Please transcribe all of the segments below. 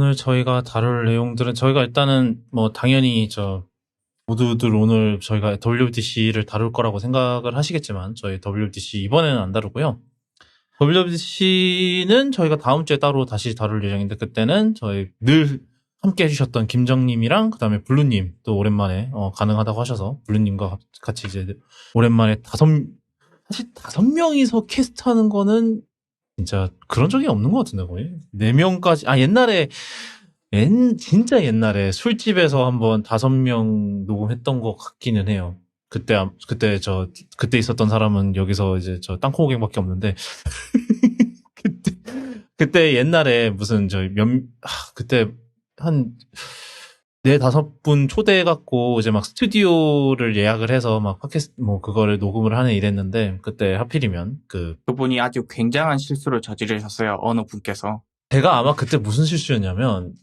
오늘 저희가 다룰 내용들은 저희가 일단은 뭐 당연히 모두들 오늘 저희가 WWDC를 다룰 거라고 생각을 하시겠지만 저희 WWDC 이번에는 안 다루고요. WWDC는 저희가 다음 주에 따로 다시 다룰 예정인데 그때는 저희 늘 함께 해주셨던 김정님이랑 그다음에 블루님 또 오랜만에 가능하다고 하셔서 블루님과 같이 이제 오랜만에 사실 5명이서 캐스트하는 거는 진짜 그런 적이 없는 것 같은데 거의 4명까지 진짜 옛날에 술집에서 한번 5명 녹음했던 것 같기는 해요. 그때 있었던 사람은 여기서 이제 땅콩호갱밖에 없는데 그때 그때 옛날에 무슨 그때 한 4-5분 초대해갖고 이제 막 스튜디오를 예약을 해서 막 팟캐스트 뭐 그거를 녹음을 하는 이랬는데 그때 하필이면 그분이 아주 굉장한 실수를 저지르셨어요. 어느 분께서. 제가 아마 그때 무슨 실수였냐면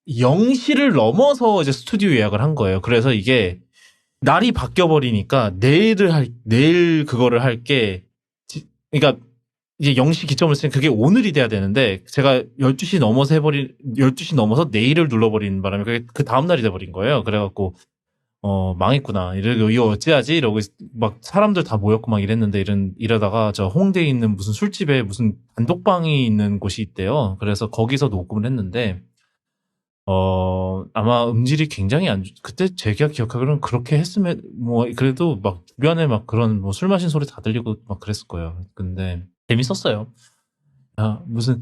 0시를 넘어서 이제 스튜디오 예약을 한 거예요. 그래서 이게 날이 바뀌어버리니까 내일 그거를 그러니까 이제 0시 기점을 쓰니 그게 오늘이 돼야 되는데 제가 12시 넘어서 내일을 눌러버린 바람에 그게 그 다음날이 돼버린 거예요. 그래갖고 망했구나. 이거 어찌하지? 이러고 막 사람들 다 모였고 막 이랬는데 이러다가 저 홍대에 있는 무슨 술집에 무슨 단독방이 있는 곳이 있대요. 그래서 거기서 녹음을 했는데 아마 음질이 굉장히 그때 제가 기억하기로는 그렇게 했으면, 뭐, 그래도 막 주변에 막 그런 뭐 술 마신 소리 다 들리고 막 그랬을 거예요. 근데 재밌었어요. 무슨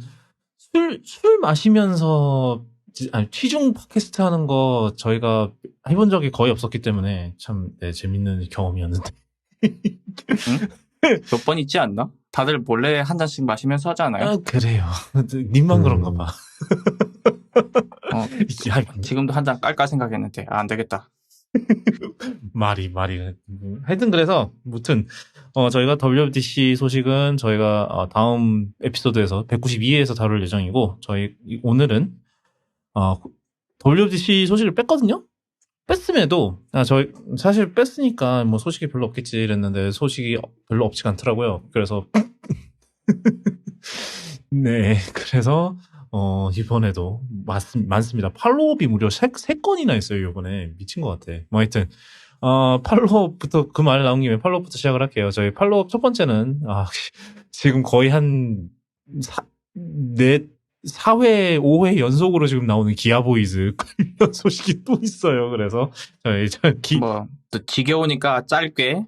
술 마시면서, 취중 팟캐스트 하는 거 저희가 해본 적이 거의 없었기 때문에 참, 네, 재밌는 경험이었는데. 응? 몇 번 있지 않나? 다들 몰래 한 잔씩 마시면서 하잖아요. 그래요. 님만 그런가 봐. 지금도 한 잔 깔까 생각했는데 안 되겠다. 말이 하여튼 그래서 무튼 저희가 WWDC 소식은 저희가 다음 에피소드에서 192회에서 다룰 예정이고 저희 오늘은 WWDC 소식을 뺐거든요. 뺐음에도 저희 사실 뺐으니까 뭐 소식이 별로 없겠지 이랬는데 소식이 별로 없지가 않더라고요. 그래서 네, 그래서 이번에도 많습니다. 팔로업이 무려 3건이나 있어요, 이번에. 미친 것 같아. 뭐 하여튼, 팔로업부터, 그 말 나온 김에 팔로업부터 시작을 할게요. 저희 팔로업 첫 번째는, 지금 거의 한, 4회, 5회 연속으로 지금 나오는 기아보이즈 관련 소식이 또 있어요. 그래서, 또 지겨우니까 짧게.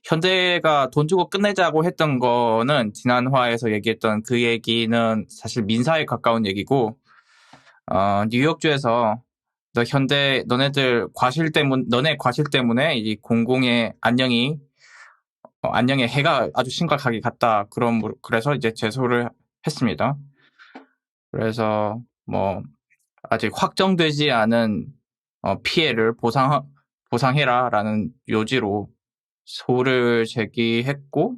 현대가 돈 주고 끝내자고 했던 거는 지난 화에서 얘기했던 그 얘기는 사실 민사에 가까운 얘기고, 뉴욕주에서 너네 과실 때문에 이 공공의 안녕에 해가 아주 심각하게 갔다. 그래서 이제 제소를 했습니다. 그래서 뭐 아직 확정되지 않은 피해를 보상해라라는 요지로 소를 제기했고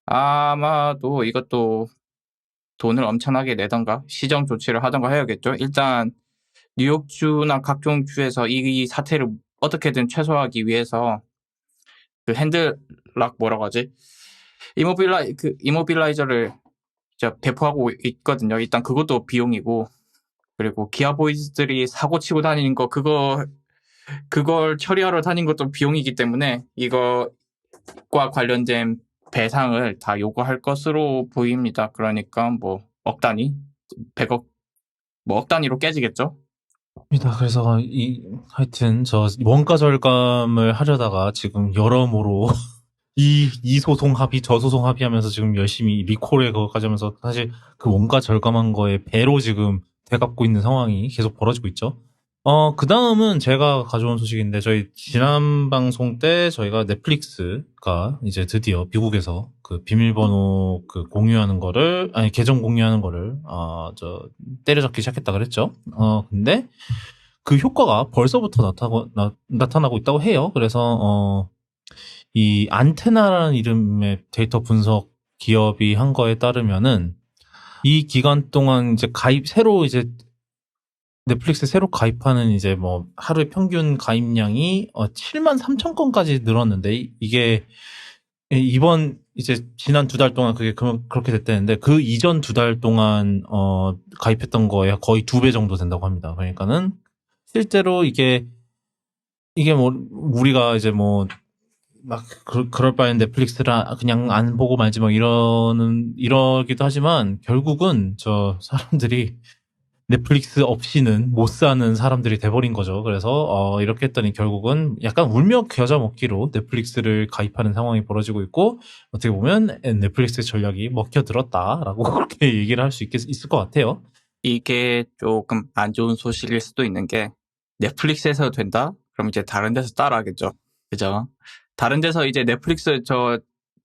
아마도 이것도 돈을 엄청나게 내던가 시정 조치를 하던가 해야겠죠. 일단 뉴욕주나 각종 주에서 이 사태를 어떻게든 최소화하기 위해서 그 핸들락 뭐라고 하지? 이모빌라이저를 배포하고 있거든요. 일단 그것도 비용이고 그리고 기아보이즈들이 사고 치고 다니는 거 그걸 처리하러 다닌 것도 비용이기 때문에 이거과 관련된 배상을 다 요구할 것으로 보입니다. 그러니까 뭐 억 단위, 100억, 뭐 억 단위로 깨지겠죠? 그래서 하여튼 원가 절감을 하려다가 지금 여러모로 이 소송 합의 저 소송 합의하면서 지금 열심히 리콜에 그거까지 하면서 사실 그 원가 절감한 거에 배로 지금 되갚고 있는 상황이 계속 벌어지고 있죠. 그 다음은 제가 가져온 소식인데 저희 지난 방송 때 저희가 넷플릭스가 이제 드디어 미국에서 그 비밀번호 공유하는 거를 계정 공유하는 거를 때려잡기 시작했다 그랬죠. 근데 그 효과가 벌써부터 나타나고 있다고 해요. 그래서 이 안테나라는 이름의 데이터 분석 기업이 한 거에 따르면은 이 기간 동안 이제 넷플릭스에 새로 가입하는 이제 뭐 하루에 평균 가입량이 7만 3천 건까지 늘었는데 이게 이번 이제 지난 2달 동안 그게 그렇게 됐다는데 그 이전 2달 동안 가입했던 거에 거의 2배 정도 된다고 합니다. 그러니까는 실제로 이게 뭐 우리가 이제 뭐 막 그럴 바엔 넷플릭스를 그냥 안 보고 말지 막 이러기도 하지만 결국은 저 사람들이 넷플릭스 없이는 못 사는 사람들이 돼버린 거죠. 그래서 이렇게 했더니 결국은 약간 울며 겨자 먹기로 넷플릭스를 가입하는 상황이 벌어지고 있고 어떻게 보면 넷플릭스 전략이 먹혀들었다라고 그렇게 얘기를 할 수 있을 것 같아요. 이게 조금 안 좋은 소식일 수도 있는 게 넷플릭스에서 된다? 그럼 이제 다른 데서 따라하겠죠. 그죠? 다른 데서 이제 넷플릭스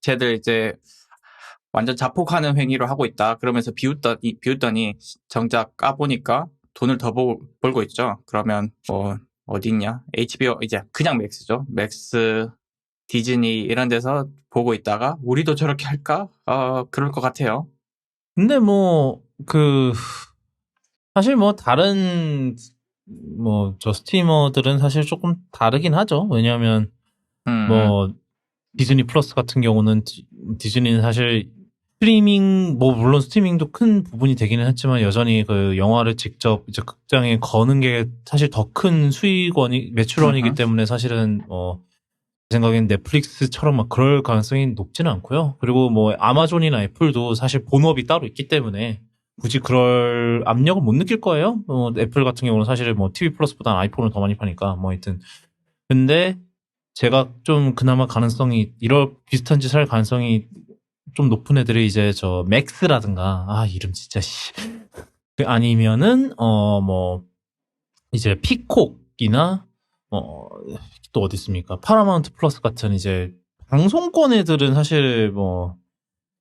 쟤들 이제 완전 자폭하는 행위를 하고 있다. 그러면서 비웃더니 정작 까보니까 돈을 더 벌고 있죠. 그러면 어디 있냐? HBO 이제 그냥 맥스죠. 맥스, 디즈니 이런 데서 보고 있다가 우리도 저렇게 할까? 그럴 것 같아요. 근데 사실 다른 저 스트리머들은 사실 조금 다르긴 하죠. 왜냐하면 디즈니 플러스 같은 경우는 디즈니는 사실 스트리밍 물론 스트리밍도 큰 부분이 되기는 했지만 여전히 그 영화를 직접 이제 극장에 거는 게 사실 더 큰 매출원이기 때문에 사실은 제 생각엔 넷플릭스처럼 막 그럴 가능성이 높지는 않고요. 그리고 아마존이나 애플도 사실 본업이 따로 있기 때문에 굳이 그럴 압력을 못 느낄 거예요. 애플 같은 경우는 사실 TV 플러스보다는 아이폰을 더 많이 파니까 하여튼 근데 제가 좀 그나마 이럴 비슷한 짓을 할 가능성이 좀 높은 애들이 이제 맥스라든가 이름 진짜 아니면은 이제 피콕이나 또 어디 있습니까? 파라마운트 플러스 같은 이제 방송권 애들은 사실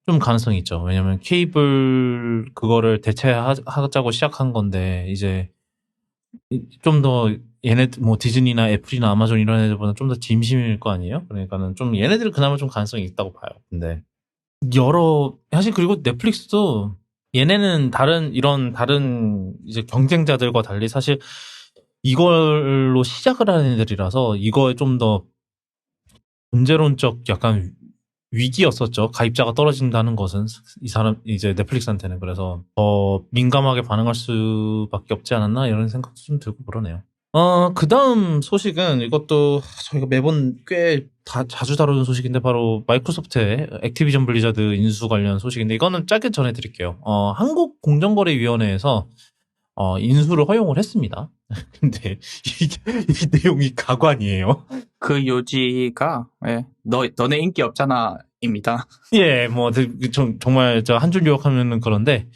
좀 가능성이 있죠. 왜냐면 케이블 그거를 대체하자고 시작한 건데 이제 좀 더 얘네들 디즈니나 애플이나 아마존 이런 애들보다 좀 더 진심일 거 아니에요? 그러니까는 좀 얘네들은 그나마 좀 가능성이 있다고 봐요. 근데 사실 그리고 넷플릭스도 얘네는 다른 이제 경쟁자들과 달리 사실 이걸로 시작을 하는 애들이라서 이거에 좀 더 문제론적 약간 위기였었죠. 가입자가 떨어진다는 것은 이제 넷플릭스한테는 그래서 더 민감하게 반응할 수밖에 없지 않았나 이런 생각도 좀 들고 그러네요. 그 다음 소식은 이것도 저희가 매번 꽤 자주 다루는 소식인데 바로 마이크로소프트의 액티비전 블리자드 인수 관련 소식인데 이거는 짧게 전해드릴게요. 한국공정거래위원회에서 인수를 허용을 했습니다. 근데 이 내용이 가관이에요. 그 요지가 너네 인기 없잖아입니다. 예, 정말 한 줄 요약하면은 그런데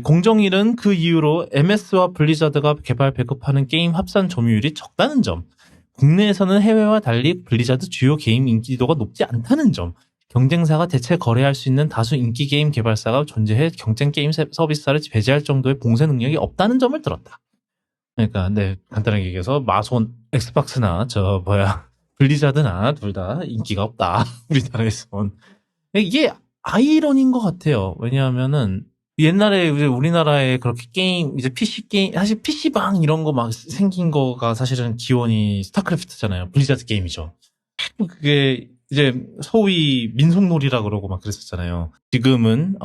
공정일은 그 이유로 MS와 블리자드가 개발 배급하는 게임 합산 점유율이 적다는 점, 국내에서는 해외와 달리 블리자드 주요 게임 인지도가 높지 않다는 점, 경쟁사가 대체 거래할 수 있는 다수 인기 게임 개발사가 존재해 경쟁 게임 서비스사를 배제할 정도의 봉쇄 능력이 없다는 점을 들었다. 그러니까 간단하게 얘기해서 마손, 엑스박스나 블리자드나 둘 다 인기가 없다. 우리나라에선. 이게 아이러니인 것 같아요. 왜냐하면은 옛날에 우리나라에 그렇게 게임 이제 PC 게임 사실 PC방 이런 거 막 생긴 거가 사실은 기원이 스타크래프트잖아요. 블리자드 게임이죠. 그게 이제 소위 민속놀이라 그러고 막 그랬었잖아요. 지금은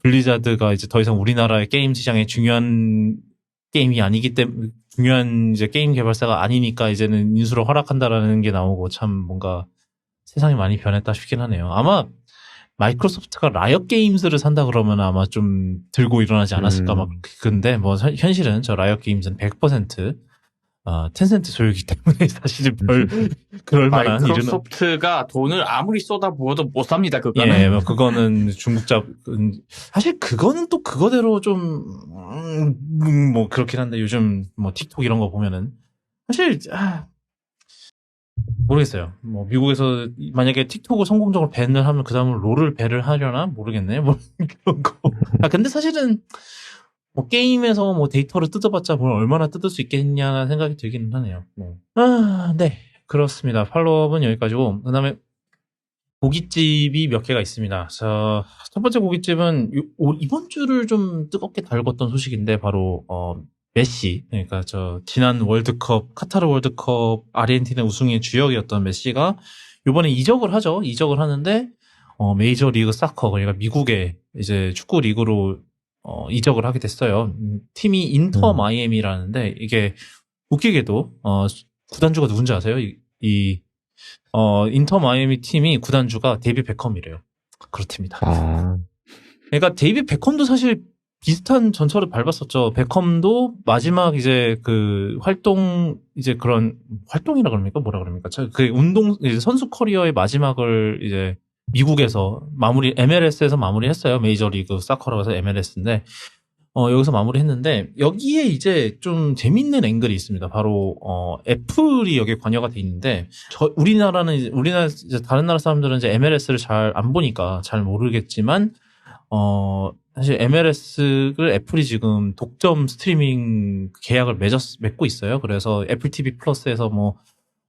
블리자드가 이제 더 이상 우리나라의 게임 시장에 중요한 게임이 아니기 때문에 중요한 이제 게임 개발사가 아니니까 이제는 인수를 허락한다라는 게 나오고 참 뭔가 세상이 많이 변했다 싶긴 하네요. 아마 마이크로소프트가 라이엇 게임즈를 산다 그러면 아마 좀 들고 일어나지 않았을까 막 근데 현실은 저 라이엇 게임즈는 100% 텐센트 소유이기 때문에 사실은 그럴 만한 일은 마이크로소프트가 돈을 아무리 쏟아부어도 못 삽니다. 그거는. 예, 그거는 사실 그거는 또 그거대로 좀 그렇긴 한데 요즘 틱톡 이런 거 보면은 사실 모르겠어요. 미국에서 만약에 틱톡을 성공적으로 밴을 하면 그 다음은 롤을 밴을 하려나 모르겠네. 그런 거. 근데 사실은 게임에서 데이터를 뜯어봤자 얼마나 뜯을 수 있겠냐는 생각이 들기는 하네요. 네. 그렇습니다. 팔로업은 여기까지고. 그 다음에 고깃집이 몇 개가 있습니다. 자, 첫 번째 고깃집은 이번 주를 좀 뜨겁게 달궜던 소식인데 바로 메시, 그러니까 지난 카타르 월드컵 아르헨티나 우승의 주역이었던 메시가 요번에 이적을 하죠. 이적을 하는데 메이저 리그 사커, 그러니까 미국의 이제 축구 리그로 이적을 하게 됐어요. 팀이 인터 마이애미라는데, 이게 웃기게도 구단주가 누군지 아세요? 인터 마이애미 팀이 구단주가 데이비 베컴이래요. 그렇답니다. 아, 그러니까 데이비 베컴도 사실 비슷한 전철을 밟았었죠. 베컴도 마지막 이제 그 활동, 이제 그런 활동이라 그럽니까? 뭐라 그럽니까? 그 운동 이제 선수 커리어의 마지막을 이제 미국에서 MLS에서 마무리했어요. 메이저리그 사커라고 해서 MLS인데 여기서 마무리했는데, 여기에 이제 좀 재밌는 앵글이 있습니다. 바로 애플이 여기에 관여가 돼 있는데, 우리나라 이제 다른 나라 사람들은 이제 MLS를 잘 안 보니까 잘 모르겠지만, 사실 MLS를 애플이 지금 독점 스트리밍 계약을 맺고 있어요. 그래서 애플 TV 플러스에서 뭐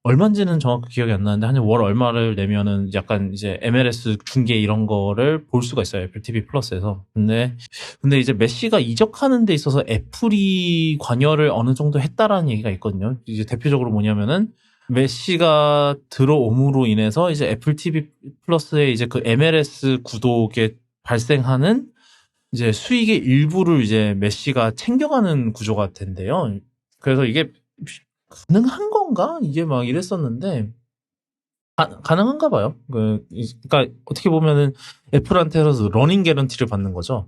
얼마인지는 정확히 기억이 안 나는데 한 월 얼마를 내면은 약간 이제 MLS 중계 이런 거를 볼 수가 있어요. 애플 TV 플러스에서. 근데 이제 메시가 이적하는 데 있어서 애플이 관여를 어느 정도 했다라는 얘기가 있거든요. 이제 대표적으로 뭐냐면은 메시가 들어옴으로 인해서 이제 애플 TV 플러스에 이제 그 MLS 구독에 발생하는 이제 수익의 일부를 이제 메시가 챙겨가는 구조가 된대요. 그래서 이게 가능한 건가? 이게 막 이랬었는데, 가능한가 봐요. 그러니까 어떻게 보면은 애플한테서 러닝 개런티를 받는 거죠.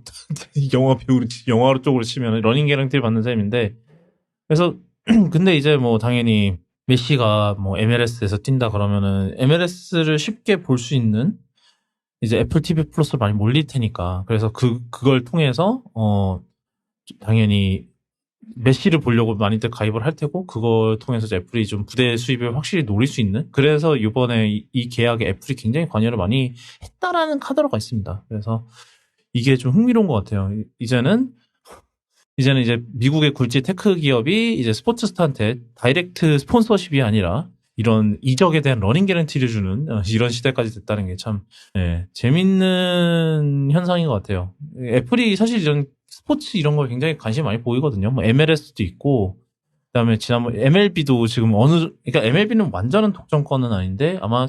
영화 쪽으로 치면 러닝 개런티를 받는 셈인데, 그래서 근데 이제 뭐 당연히 메시가 뭐 MLS에서 뛴다 그러면은 MLS를 쉽게 볼 수 있는 이제 애플 TV 플러스로 많이 몰릴 테니까, 그래서 그걸 통해서 당연히 메시를 보려고 많이들 가입을 할 테고, 그걸 통해서 애플이 좀 부대 수입을 확실히 노릴 수 있는, 그래서 이번에 이 계약에 애플이 굉장히 관여를 많이 했다라는 카드로가 있습니다. 그래서 이게 좀 흥미로운 것 같아요. 이제는 이제 미국의 굴지 테크 기업이 이제 스포츠스타한테 다이렉트 스폰서십이 아니라 이런 이적에 대한 러닝 개런티를 주는 이런 시대까지 됐다는 게 참 재밌는 현상인 것 같아요. 애플이 사실 이런 스포츠 이런 걸 굉장히 관심 많이 보이거든요. 뭐 MLS도 있고, 그다음에 지난번 MLB도 지금 그러니까 MLB는 완전한 독점권은 아닌데 아마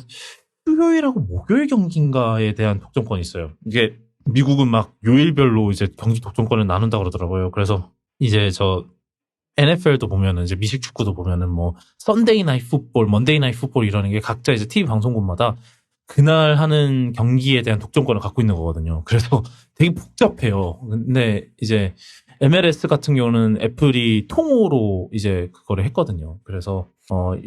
수요일하고 목요일 경기인가에 대한 독점권이 있어요. 이게 미국은 막 요일별로 이제 경기 독점권을 나눈다 그러더라고요. 그래서 이제 NFL도 보면은 이제 미식 축구도 보면은 뭐 썬데이 나잇 풋볼, 먼데이 나잇 풋볼 이러는 게 각자 이제 TV 방송국마다 그날 하는 경기에 대한 독점권을 갖고 있는 거거든요. 그래서 되게 복잡해요. 근데 이제 MLS 같은 경우는 애플이 통으로 이제 그거를 했거든요. 그래서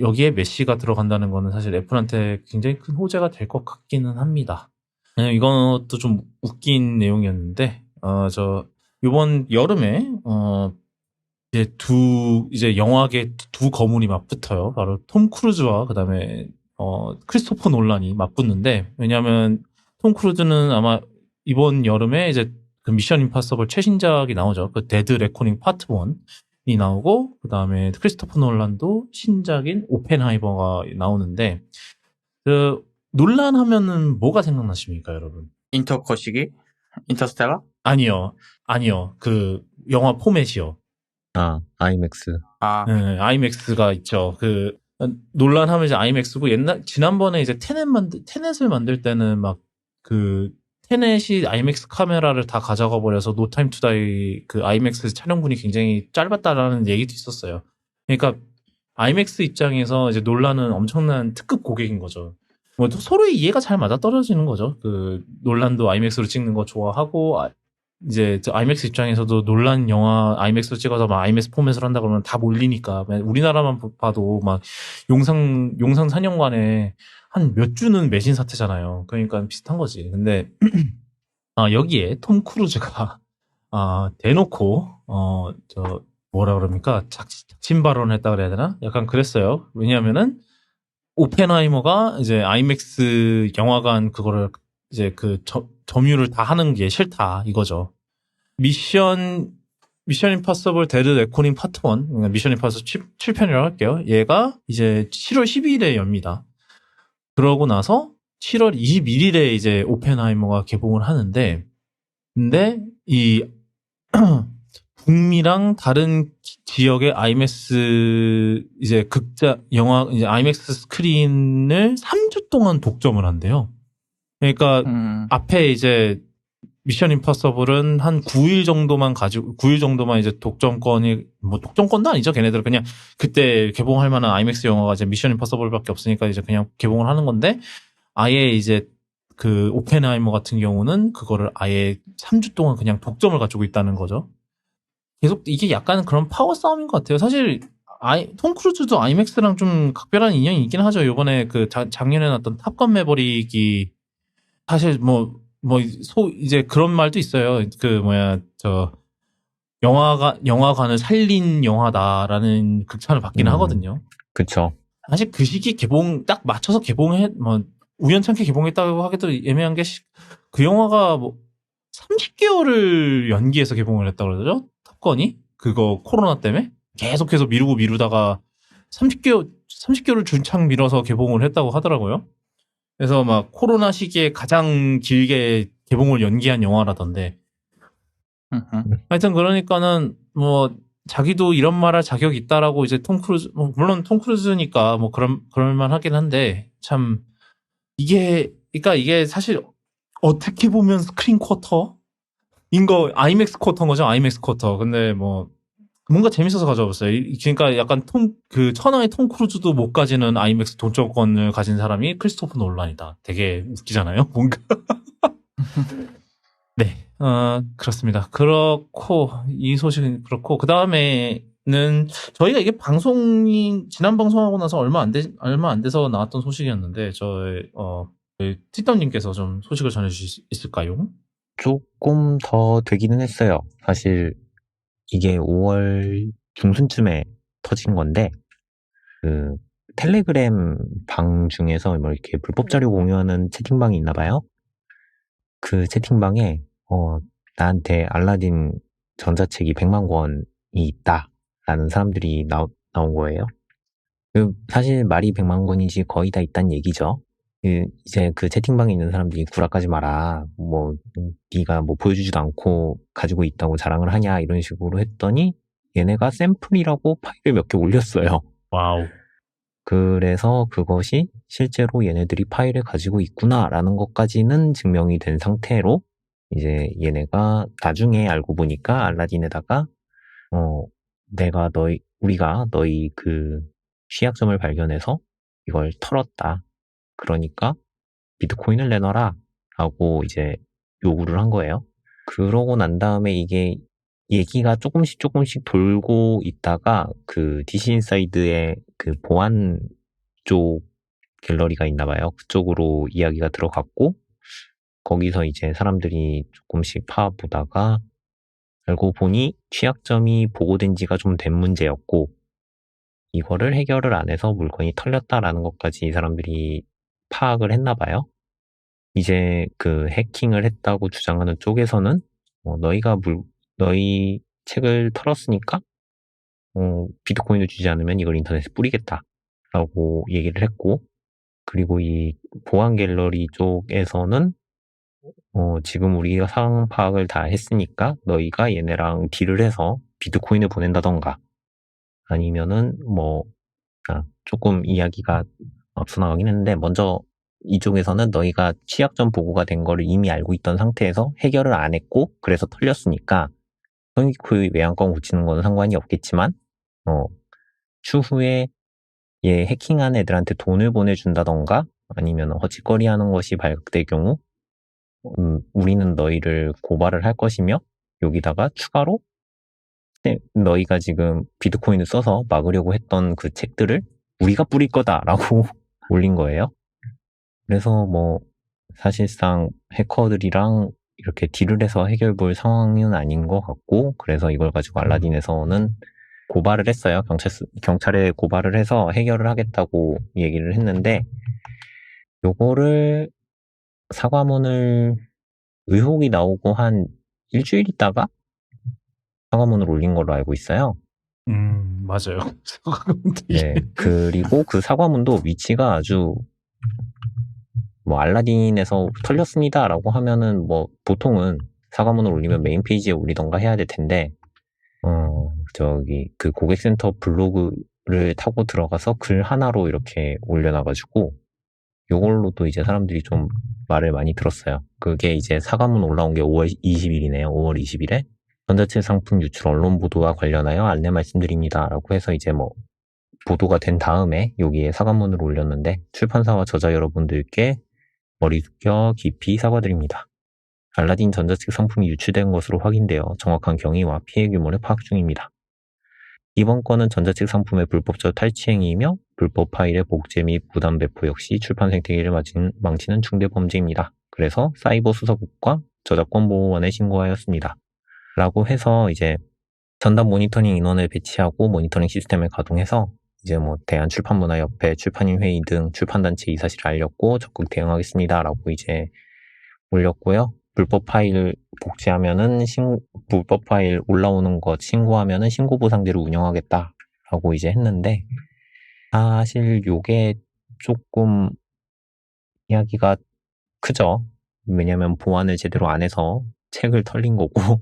여기에 메시가 들어간다는 거는 사실 애플한테 굉장히 큰 호재가 될 것 같기는 합니다. 이것도 좀 웃긴 내용이었는데 요번 여름에 이제 영화계 두 거물이 맞붙어요. 바로 톰 크루즈와 그다음에 크리스토퍼 놀란이 맞붙는데, 왜냐하면 톰 크루즈는 아마 이번 여름에 이제 그 미션 임파서블 최신작이 나오죠. 그 데드 레코닝 파트 1이 나오고, 그다음에 크리스토퍼 놀란도 신작인 오펜하이머가 나오는데, 그 놀란 하면은 뭐가 생각나십니까, 여러분? 인터컷이기? 인터스텔라? 아니요. 그 영화 포맷이요. 아이맥스. 네, 아이맥스가 있죠. 논란 하면 이제 아이맥스고, 지난번에 이제 테넷을 만들 때는 막 테넷이 아이맥스 카메라를 다 가져가 버려서 노 타임 투 다이 그 아이맥스 촬영분이 굉장히 짧았다라는 얘기도 있었어요. 그러니까 아이맥스 입장에서 이제 논란은 엄청난 특급 고객인 거죠. 뭐 서로의 이해가 잘 맞아 떨어지는 거죠. 논란도 아이맥스로 찍는 거 좋아하고, 이제 아이맥스 입장에서도 논란 영화 아이맥스로 찍어서 막 아이맥스 포맷을 한다 그러면 다 몰리니까, 우리나라만 봐도 막 용산 사령관에 한 몇 주는 매진 사태잖아요. 그러니까 비슷한 거지. 근데 여기에 톰 크루즈가 대놓고 뭐라 그럽니까? 작심 발언을 했다 그래야 되나? 약간 그랬어요. 왜냐하면은 오펜하이머가 이제 아이맥스 영화관 그거를 이제 점유를 다 하는 게 싫다 이거죠. 미션 임파서블 데드 레코닝 파트 1, 미션 임파서블 7편이라고 할게요. 얘가 이제 7월 12일에 엽니다. 그러고 나서 7월 21일에 이제 오펜하이머가 개봉을 하는데, 근데 이 북미랑 다른 지역의 아이맥스 이제 영화 이제 아이맥스 스크린을 3주 동안 독점을 한대요. 그러니까 앞에 이제 미션 임파서블은 한 9일 정도만 이제 뭐 독점권도 아니죠. 걔네들은 그냥 그때 개봉할 만한 아이맥스 영화가 이제 미션 임파서블밖에 없으니까 이제 그냥 개봉을 하는 건데, 아예 이제 그 오펜하이머 같은 경우는 그거를 아예 3주 동안 그냥 독점을 가지고 있다는 거죠. 계속 이게 약간 그런 파워 싸움인 것 같아요. 사실 톰 크루즈도 아이맥스랑 좀 각별한 인연이 있긴 하죠. 요번에 그 작년에 나왔던 탑건 매버릭이 사실 이제 그런 말도 있어요. 영화관을 살린 영화다라는 극찬을 받기는 하거든요. 그쵸. 사실 그 시기 딱 맞춰서 우연찮게 개봉했다고 하기도 애매한 게, 그 영화가 30개월을 연기해서 개봉을 했다고 그러죠? 탑건이? 그거 코로나 때문에? 계속해서 미루다가 30개월을 준창 밀어서 개봉을 했다고 하더라고요. 그래서 코로나 시기에 가장 길게 개봉을 연기한 영화라던데. 하여튼 그러니까는 자기도 이런 말할 자격이 있다라고 이제 톰 크루즈, 물론 톰 크루즈니까 그럴만 하긴 한데, 참 그러니까 이게 사실 어떻게 보면 스크린 쿼터인 거, 아이맥스 쿼터인 거죠. 아이맥스 쿼터. 근데 뭔가 재밌어서 가져왔어요. 그러니까 약간 천하의 톰 크루즈도 못 가지는 아이맥스 독점권을 가진 사람이 크리스토퍼 놀란이다. 되게 웃기잖아요. 뭔가. 네, 그렇습니다. 그렇고, 이 소식은 그렇고, 그 다음에는 저희가 이게 지난 방송하고 나서 얼마 안 돼서 나왔던 소식이었는데, 티덤님께서 좀 소식을 전해주실 수 있을까요? 조금 더 되기는 했어요. 사실 이게 5월 중순쯤에 터진 건데, 그 텔레그램 방 중에서 이렇게 불법 자료 공유하는 채팅방이 있나 봐요. 그 채팅방에 나한테 알라딘 전자책이 100만 권이 있다라는 사람들이 나온 거예요. 사실 말이 100만 권이지 거의 다 있다는 얘기죠. 이제 그 채팅방에 있는 사람들이 구라까지 마라. 네가 보여주지도 않고 가지고 있다고 자랑을 하냐 이런 식으로 했더니, 얘네가 샘플이라고 파일을 몇 개 올렸어요. 와우. 그래서 그것이 실제로 얘네들이 파일을 가지고 있구나라는 것까지는 증명이 된 상태로, 이제 얘네가 나중에 알고 보니까 알라딘에다가 우리가 너희 그 취약점을 발견해서 이걸 털었다. 그러니까 비트코인을 내놔라 라고 이제 요구를 한 거예요. 그러고 난 다음에 이게 얘기가 조금씩 돌고 있다가, 그 DC 인사이드의 그 보안 쪽 갤러리가 있나 봐요. 그쪽으로 이야기가 들어갔고, 거기서 이제 사람들이 조금씩 파보다가 알고 보니 취약점이 보고된 지가 좀 된 문제였고, 이거를 해결을 안 해서 물건이 털렸다라는 것까지 사람들이 파악을 했나 봐요. 이제 그 해킹을 했다고 주장하는 쪽에서는 너희 책을 털었으니까 비트코인을 주지 않으면 이걸 인터넷에 뿌리겠다라고 얘기를 했고, 그리고 이 보안 갤러리 쪽에서는 지금 우리가 상황 파악을 다 했으니까 너희가 얘네랑 딜을 해서 비트코인을 보낸다던가, 아니면은 조금 이야기가 앞서 나가긴 했는데, 먼저 이쪽에서는 너희가 취약점 보고가 된 거를 이미 알고 있던 상태에서 해결을 안 했고, 그래서 털렸으니까 소니코의 외양권 고치는 건 상관이 없겠지만, 추후에 얘 해킹한 애들한테 돈을 보내준다던가, 아니면 허짓거리 하는 것이 발각될 경우 우리는 너희를 고발을 할 것이며, 여기다가 추가로 너희가 지금 비트코인을 써서 막으려고 했던 그 책들을 우리가 뿌릴 거다라고 올린 거예요. 그래서 사실상 해커들이랑 이렇게 딜을 해서 해결 볼 상황은 아닌 것 같고, 그래서 이걸 가지고 알라딘에서는 고발을 했어요. 경찰에 고발을 해서 해결을 하겠다고 얘기를 했는데, 요거를 사과문을 의혹이 나오고 한 일주일 있다가 사과문을 올린 걸로 알고 있어요. 맞아요. 네, 그리고 그 사과문도 위치가 아주 알라딘에서 털렸습니다라고 하면은 보통은 사과문을 올리면 메인 페이지에 올리던가 해야 될 텐데, 그 고객센터 블로그를 타고 들어가서 글 하나로 이렇게 올려놔가지고 요걸로도 이제 사람들이 좀 말을 많이 들었어요. 그게 이제 사과문 올라온 게 5월 20일이네요. 5월 20일에. 전자책 상품 유출 언론 보도와 관련하여 안내 말씀드립니다. 라고 해서 이제 뭐 보도가 된 다음에 여기에 사과문을 올렸는데 출판사와 저자 여러분들께 머리 숙여 깊이 사과드립니다. 알라딘 전자책 상품이 유출된 것으로 확인되어 정확한 경위와 피해 규모를 파악 중입니다. 이번 건은 전자책 상품의 불법적 탈취 행위이며 불법 파일의 복제 및 무단 배포 역시 출판 생태계를 망치는 중대 범죄입니다. 그래서 사이버 수사국과 저작권 보호원에 신고하였습니다. 라고 해서 이제 전담 모니터링 인원을 배치하고 모니터링 시스템을 가동해서 이제 뭐 대한출판문화협회, 출판인회의 등 출판단체에 이 사실을 알렸고 적극 대응하겠습니다. 라고 이제 올렸고요. 불법 파일 복제하면은 불법 파일 올라오는 것 신고하면은 신고 보상대로 운영하겠다라고 이제 했는데 사실 요게 조금 이야기가 크죠. 왜냐면 보안을 제대로 안 해서 책을 털린 거고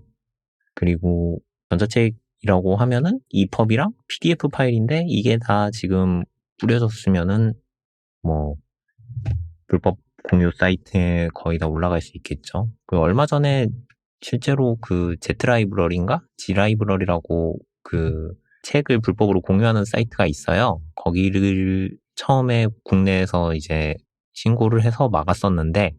그리고 전자책이라고 하면은 EPUB이랑 PDF 파일인데 이게 다 지금 뿌려졌으면은 뭐 불법 공유 사이트에 거의 다 올라갈 수 있겠죠. 그 얼마 전에 실제로 그 Z 라이브러리인가? G 라이브러리라고 그 책을 불법으로 공유하는 사이트가 있어요. 거기를 처음에 국내에서 이제 신고를 해서 막았었는데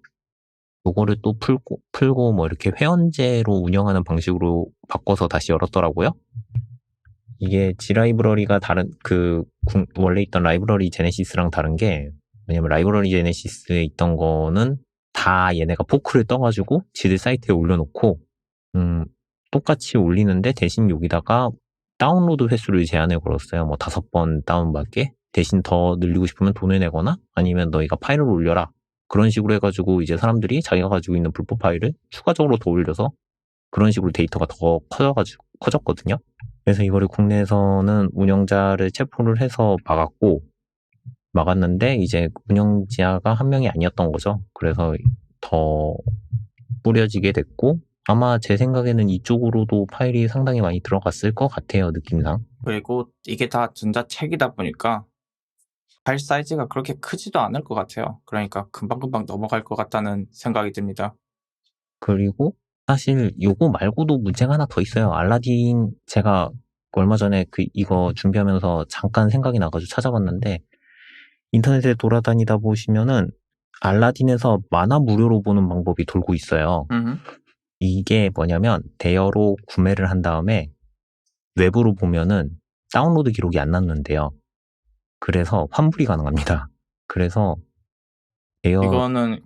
요거를 또 풀고 뭐 이렇게 회원제로 운영하는 방식으로 바꿔서 다시 열었더라고요. 이게 G 라이브러리가 다른 원래 있던 라이브러리 제네시스랑 다른 게 왜냐면 라이브러리 제네시스에 있던 거는 다 얘네가 포크를 떠가지고 지들 사이트에 올려놓고 똑같이 올리는데 대신 여기다가 다운로드 횟수를 제한을 걸었어요. 뭐 5번 다운받게 대신 더 늘리고 싶으면 돈을 내거나 아니면 너희가 파일을 올려라 그런 식으로 해가지고 이제 사람들이 자기가 가지고 있는 불법 파일을 추가적으로 더 올려서 그런 식으로 데이터가 더 커졌거든요. 그래서 이거를 국내에서는 운영자를 체포를 해서 막았는데 이제 운영자가 한 명이 아니었던 거죠. 그래서 더 뿌려지게 됐고 아마 제 생각에는 이쪽으로도 파일이 상당히 많이 들어갔을 것 같아요. 느낌상. 그리고 이게 다 전자책이다 보니까 파일 사이즈가 그렇게 크지도 않을 것 같아요. 그러니까 금방금방 넘어갈 것 같다는 생각이 듭니다. 그리고 사실 요거 말고도 문제가 하나 더 있어요. 알라딘 제가 얼마 전에 이거 준비하면서 잠깐 생각이 나가지고 찾아봤는데 인터넷에 돌아다니다 보시면은 알라딘에서 만화 무료로 보는 방법이 돌고 있어요. 이게 뭐냐면 대여로 구매를 한 다음에 외부로 보면은 다운로드 기록이 안 남는데요. 그래서 환불이 가능합니다. 그래서 이거는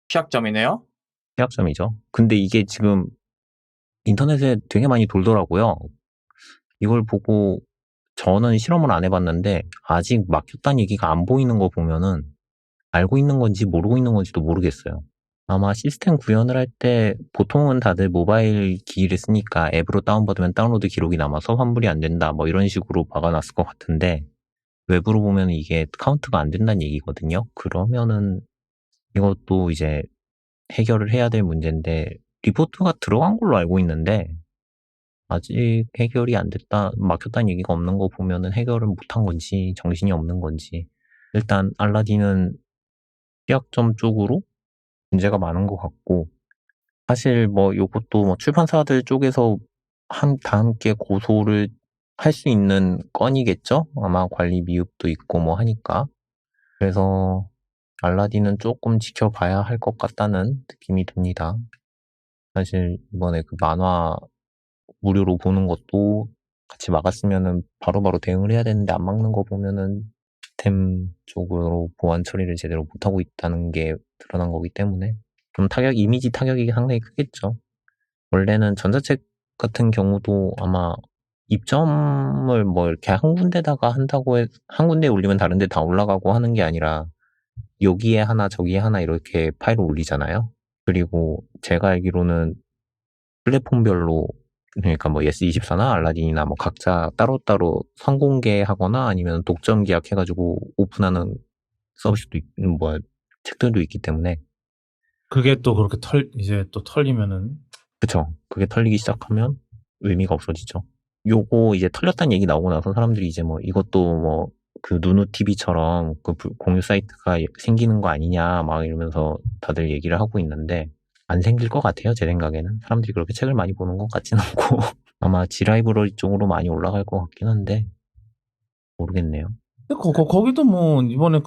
취약점이네요? 취약점이죠. 근데 이게 지금 인터넷에 되게 많이 돌더라고요. 이걸 보고 저는 실험을 안 해봤는데 아직 막혔다는 얘기가 안 보이는 거 보면은 알고 있는 건지 모르고 있는 건지도 모르겠어요. 아마 시스템 구현을 할 때 보통은 다들 모바일 기기를 쓰니까 앱으로 다운받으면 다운로드 기록이 남아서 환불이 안 된다 뭐 이런 식으로 막아놨을 것 같은데 외부로 보면 이게 카운트가 안 된다는 얘기거든요. 그러면은 이것도 이제 해결을 해야 될 문제인데 리포트가 들어간 걸로 알고 있는데 아직 해결이 안 됐다, 막혔다는 얘기가 없는 거 보면은 해결을 못한 건지 정신이 없는 건지 일단 알라딘은 취약점 쪽으로 문제가 많은 것 같고 사실 뭐 요것도 뭐 출판사들 쪽에서 다 함께 고소를 할 수 있는 건이겠죠? 아마 관리 미흡도 있고 뭐 하니까 그래서 알라딘은 조금 지켜봐야 할 것 같다는 느낌이 듭니다. 사실 이번에 그 만화 무료로 보는 것도 같이 막았으면은 바로바로 대응을 해야 되는데 안 막는 거 보면은 시스템 쪽으로 보안 처리를 제대로 못하고 있다는 게 드러난 거기 때문에 좀 이미지 타격이 상당히 크겠죠. 원래는 전자책 같은 경우도 아마 입점을 뭐 이렇게 한 군데다가 한 군데에 올리면 다른 데 다 올라가고 하는 게 아니라 여기에 하나 저기에 하나 이렇게 파일을 올리잖아요. 그리고 제가 알기로는 플랫폼별로 그러니까 뭐 예스24나 알라딘이나 뭐 각자 따로따로 선공개하거나 아니면 독점 계약해가지고 오픈하는 서비스도 책들도 있기 때문에 그게 또 그렇게 이제 또 털리면은 그쵸. 그게 털리기 시작하면 의미가 없어지죠. 요거 이제 털렸다는 얘기 나오고 나서 사람들이 이제 뭐 이것도 뭐 그 누누 TV처럼 그 공유 사이트가 생기는 거 아니냐 막 이러면서 다들 얘기를 하고 있는데 안 생길 것 같아요. 제 생각에는 사람들이 그렇게 책을 많이 보는 것 같지는 않고 아마 지라이브러리 쪽으로 많이 올라갈 것 같긴 한데 모르겠네요. 근데 거기도 뭐 이번에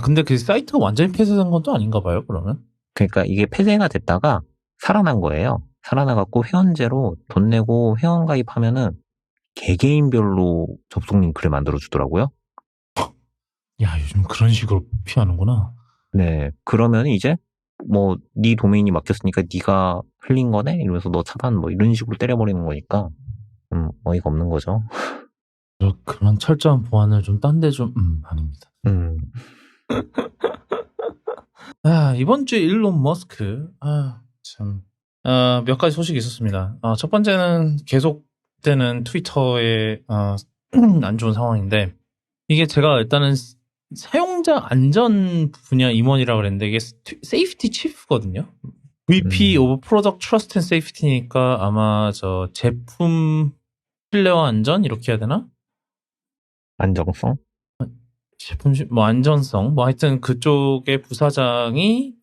근데 그 사이트가 완전히 폐쇄된 건 또 아닌가 봐요. 그러면. 그러니까 이게 폐쇄가 됐다가 살아난 거예요. 살아나갖고 회원제로 돈 내고 회원 가입하면은 개개인별로 접속 링크를 만들어 주더라고요. 야, 요즘 그런 식으로 피하는구나. 네, 그러면 이제 뭐 네 도메인이 막혔으니까 네가 흘린 거네 이러면서 너 차단 뭐 이런 식으로 때려버리는 거니까 어이가 없는 거죠. 그런 철저한 보안을 좀 딴 데 좀 아닙니다. 이번 주에 일론 머스크 참 몇 가지 소식이 있었습니다. 첫 번째는 계속되는 트위터의 안 좋은 상황인데, 이게 제가 일단은 사용자 안전 분야 임원이라고 그랬는데 이게 세이프티 치프거든요. VP 오브 프로덕트 트러스트 앤 세이프티니까 아마 저 제품 신뢰와 안전 이렇게 해야 되나? 안정성? 제품 뭐 안전성 뭐 하여튼 그쪽의 부사장이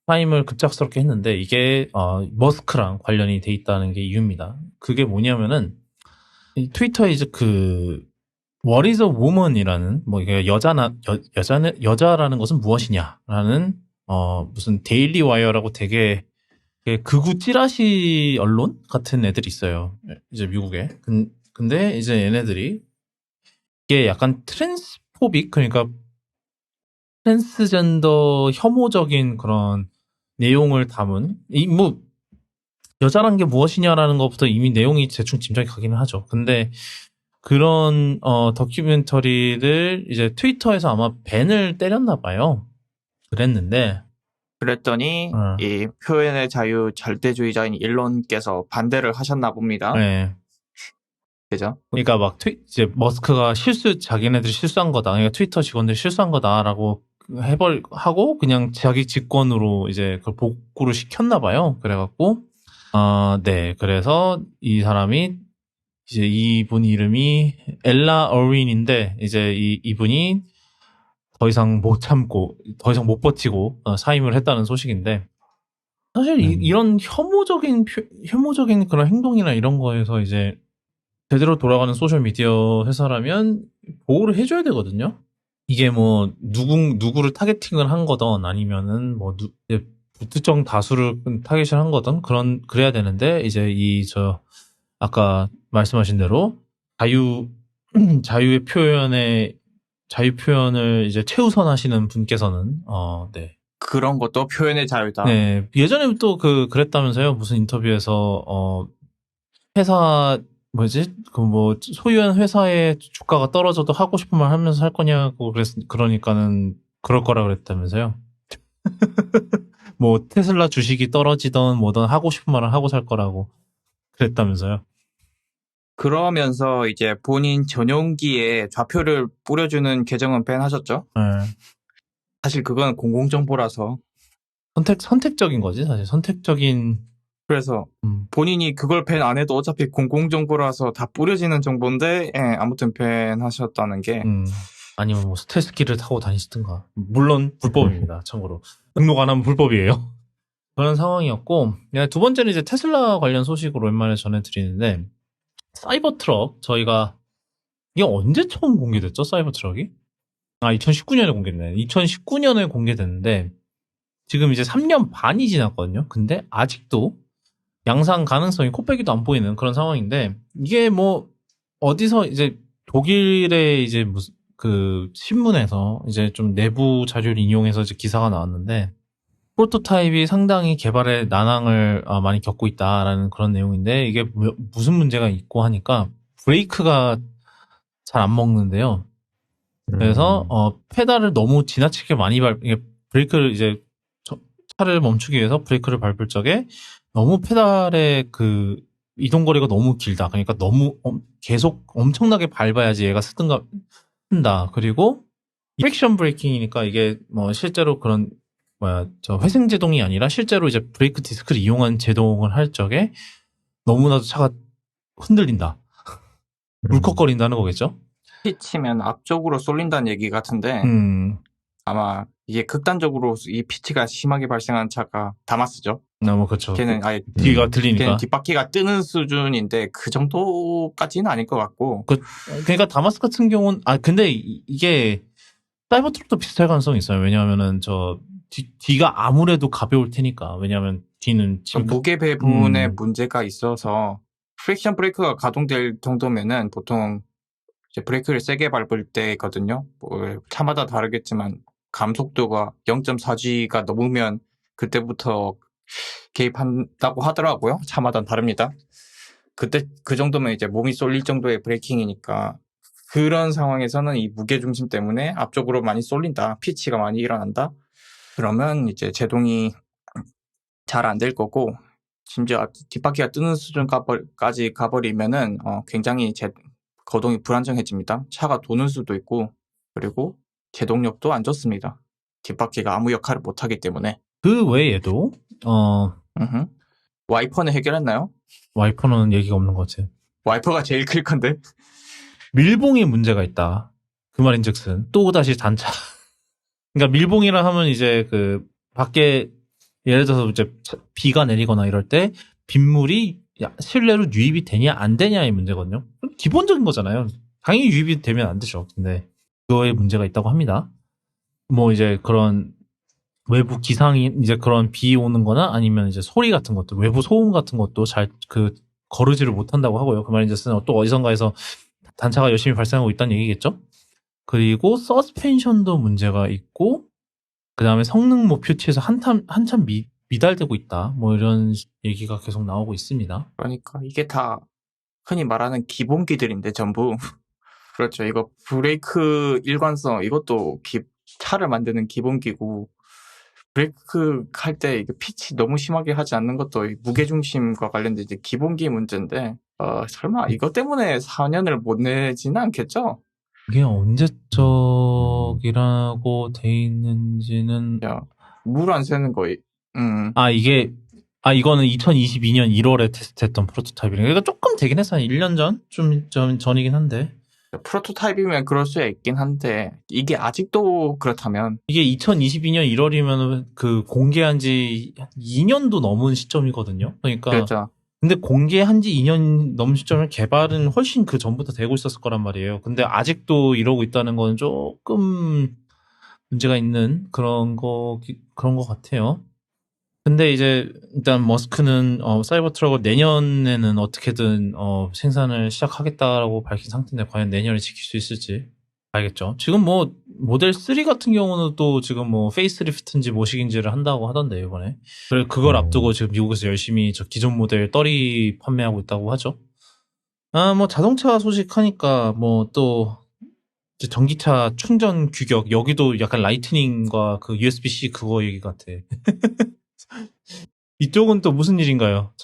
사임을 급작스럽게 했는데 이게 머스크랑 관련이 돼 있다는 게 이유입니다. 그게 뭐냐면은 이 트위터에 이제 그 What is a woman이라는 뭐 이게 여자라는 것은 무엇이냐라는 무슨 데일리 와이어라고 되게 극우 찌라시 언론 같은 애들이 있어요. 이제 미국에. 근데 이제 얘네들이 이게 약간 트랜스포빅, 그러니까 트랜스젠더 혐오적인 그런 내용을 담은 뭐 여자란 게 무엇이냐라는 것부터 이미 내용이 대충 짐작이 가기는 하죠. 근데 그런 다큐멘터리를 이제 트위터에서 아마 밴을 때렸나 봐요. 그랬더니 어. 이 표현의 자유 절대주의자인 일론께서 반대를 하셨나 봅니다. 네. 그죠? 그러니까 막 이제 머스크가 자기네들이 실수한 거다. 그러니까 트위터 직원들이 실수한 거다라고 하고 그냥 자기 직권으로 이제 그걸 복구를 시켰나 봐요. 그래갖고 네. 그래서 이 사람이 이제 이분 이름이 엘라 어윈인데 이제 이분이 더 이상 못 참고 더 이상 못 버티고 사임을 했다는 소식인데, 사실 이런 혐오적인 그런 행동이나 이런 거에서 이제 제대로 돌아가는 소셜 미디어 회사라면 보호를 해줘야 되거든요. 이게 뭐 누구를 타겟팅을 한 거든 아니면은 뭐 특정 다수를 타겟을 한 거든 그래야 되는데, 이제 아까 말씀하신 대로 자유 표현을 이제 최우선하시는 분께서는 네. 그런 것도 표현의 자유다. 네. 예전에 또 그랬다면서요. 무슨 인터뷰에서 회사 소유한 회사의 주가가 떨어져도 하고 싶은 말 하면서 할 거냐고 그러니까는 그럴 거라 그랬다면서요. 뭐 테슬라 주식이 떨어지던 뭐든 하고 싶은 말을 하고 살 거라고 그랬다면서요. 그러면서 이제 본인 전용기에 좌표를 뿌려주는 계정은 밴하셨죠? 네. 사실 그건 공공정보라서 선택적인 거지, 사실. 선택적인. 그래서 본인이 그걸 밴 안 해도 어차피 공공정보라서 다 뿌려지는 정보인데 아무튼 밴하셨다는 게 아니면 뭐 스텔스키를 타고 다니시든가. 물론 불법입니다. 참고로 등록 안 하면 불법이에요. 그런 상황이었고, 두 번째는 이제 테슬라 관련 소식으로 오랜만에 전해드리는데, 사이버 트럭, 저희가 이게 언제 처음 공개됐죠? 사이버 트럭이? 2019년에 공개됐네. 2019년에 공개됐는데 지금 이제 3년 반이 지났거든요. 근데 아직도 양산 가능성이 코빼기도 안 보이는 그런 상황인데, 이게 뭐 어디서 이제 독일의 이제 무슨 신문에서 이제 좀 내부 자료를 인용해서 이제 기사가 나왔는데, 프로토타입이 상당히 개발에 난항을 많이 겪고 있다라는 그런 내용인데, 이게 무슨 문제가 있고 하니까 브레이크가 잘 안 먹는데요. 그래서 페달을 너무 지나치게 많이 브레이크를 이제 차를 멈추기 위해서 브레이크를 밟을 적에 너무 페달의 이동거리가 너무 길다. 그러니까 너무 계속 엄청나게 밟아야지 얘가 쓴다. 그리고 트랙션 브레이킹이니까 이게 뭐 실제로 그런 회생 제동이 아니라 실제로 이제 브레이크 디스크를 이용한 제동을 할 적에 너무나도 차가 흔들린다. 울컥거린다는 거겠죠. 피치면 앞쪽으로 쏠린다는 얘기 같은데 아마 이게 극단적으로 이 피치가 심하게 발생한 차가 다마스죠. 뭐 그쵸. 걔는 아예 뒤가 걔는 들리니까. 뒷바퀴가 뜨는 수준인데 그 정도까지는 아닐 것 같고. 그러니까 다마스 같은 경우는 근데 이게 사이버 트럭도 비슷할 가능성이 있어요. 왜냐하면은 뒤가 아무래도 가벼울 테니까. 왜냐하면 뒤는 지금 무게 배분에 문제가 있어서 프릭션 브레이크가 가동될 정도면은 보통 이제 브레이크를 세게 밟을 때거든요. 뭐 차마다 다르겠지만 감속도가 0.4G가 넘으면 그때부터 개입한다고 하더라고요. 차마다 다릅니다. 그때 그 정도면 이제 몸이 쏠릴 정도의 브레이킹이니까 그런 상황에서는 이 무게중심 때문에 앞쪽으로 많이 쏠린다. 피치가 많이 일어난다. 그러면 이제 제동이 잘 안 될 거고 심지어 뒷바퀴가 뜨는 수준까지 가버리면은 굉장히 거동이 불안정해집니다. 차가 도는 수도 있고 그리고 제동력도 안 좋습니다. 뒷바퀴가 아무 역할을 못하기 때문에. 그 외에도 와이퍼는 해결했나요? 와이퍼는 얘기가 없는 것 같아요. 와이퍼가 제일 클 건데. 밀봉에 문제가 있다. 그 말인즉슨 또다시 단차. 그러니까 밀봉이라 하면 이제 그 밖에 예를 들어서 이제 비가 내리거나 이럴 때 빗물이 실내로 유입이 되냐 안 되냐의 문제거든요. 기본적인 거잖아요. 당연히 유입이 되면 안 되죠. 근데 그거에 문제가 있다고 합니다. 뭐 이제 그런 외부 기상이 이제 그런 비 오는 거나 아니면 이제 소리 같은 것도 외부 소음 같은 것도 잘 거르지를 못한다고 하고요. 그 말인즉슨 또 어디선가에서 단차가 열심히 발생하고 있다는 얘기겠죠? 그리고 서스펜션도 문제가 있고 그 다음에 성능 목표치에서 한참 미달되고 있다. 뭐 이런 얘기가 계속 나오고 있습니다. 그러니까 이게 다 흔히 말하는 기본기들인데 전부. 그렇죠. 이거 브레이크 일관성 이것도 차를 만드는 기본기고 브레이크 할 때 이게 피치 너무 심하게 하지 않는 것도 무게중심과 관련된 이제 기본기 문제인데 설마 이것 때문에 4년을 못 내지는 않겠죠? 이게 언제적이라고 돼 있는지는 물 안 새는 거. 이거는 2022년 1월에 테스트했던 프로토타입이니까 그러니까 조금 되긴 했어. 한 1년 전? 좀 전이긴 한데. 프로토타입이면 그럴 수 있긴 한데 이게 아직도 그렇다면 이게 2022년 1월이면 그 공개한 지 2년도 넘은 시점이거든요. 그러니까 그렇죠. 근데 공개한 지 2년 넘은 시점에 개발은 훨씬 그 전부터 되고 있었을 거란 말이에요. 근데 아직도 이러고 있다는 건 조금 문제가 있는 그런 거 같아요. 근데 이제 일단 머스크는 사이버 트럭을 내년에는 어떻게든 생산을 시작하겠다라고 밝힌 상태인데 과연 내년에 지킬 수 있을지 알겠죠. 지금 뭐 모델 3 같은 경우는 또 지금 뭐 페이스리프트인지 뭐식인지를 한다고 하던데 이번에. 그래 그걸 앞두고 지금 미국에서 열심히 저 기존 모델 떨이 판매하고 있다고 하죠. 뭐 자동차 소식하니까 뭐 또 전기차 충전 규격 여기도 약간 라이트닝과 그 USB-C 그거 얘기 같아. 이쪽은 또 무슨 일인가요?